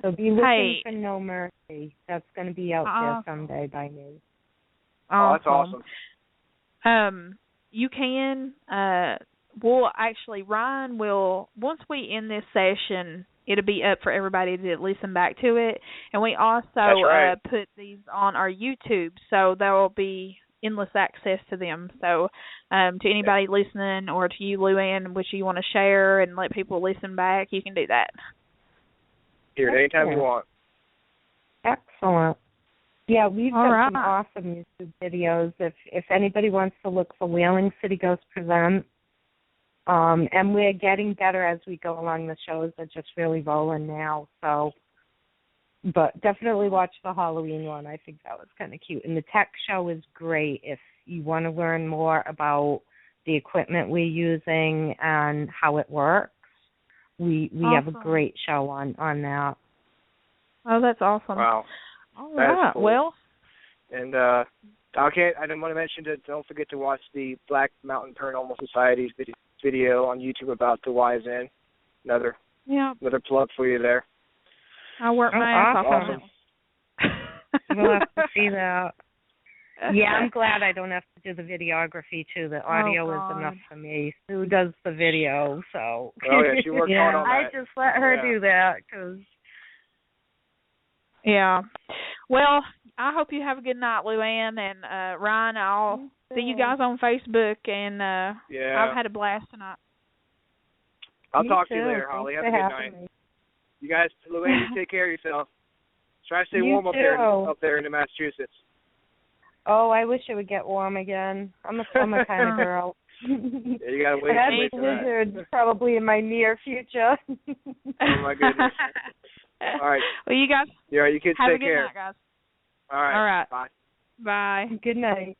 So be looking for No Mercy. That's going to be out there someday by me. Oh, that's awesome. You can, Ryan will, once we end this session, it'll be up for everybody to listen back to it. And we also put these on our YouTube, so there will be endless access to them. So to anybody listening or to you, Luann, which you want to share and let people listen back, you can do that. Here, anytime you want. Excellent. Yeah, we've got some awesome YouTube videos. If anybody wants to look for Whaling City Ghosts Present, and we're getting better as we go along. The shows are just really rolling now. So, but definitely watch the Halloween one. I think that was kind of cute. And the tech show is great if you want to learn more about the equipment we're using and how it works. We have a great show on that. Oh, that's awesome. Wow. All right. Cool. Well. And I didn't want to mention that don't forget to watch the Black Mountain Paranormal Society's video on YouTube about the Wise Inn. Another plug for you there. I work my ass off on that. We'll have to see that. Yeah, I'm glad I don't have to do the videography too. The audio is enough for me. Sue does the video, so. Oh yeah, she worked hard on that. I just let her do that because. Yeah. Well, I hope you have a good night, Luann, and Ryan. I'll see you guys on Facebook, and I've had a blast tonight. I'll talk to too. you later, Holly. Thanks Have a for good having night. me. You guys, Luann, you take care of yourself. Try to stay warm up there in Massachusetts. Oh, I wish it would get warm again. I'm a summer kind of girl. Yeah, you gotta wait. I have blizzards probably in my near future. Oh my goodness. All right. Well, you guys Yeah, you kids have take a good care. night, guys. All right. All right. Bye. Bye. Good night.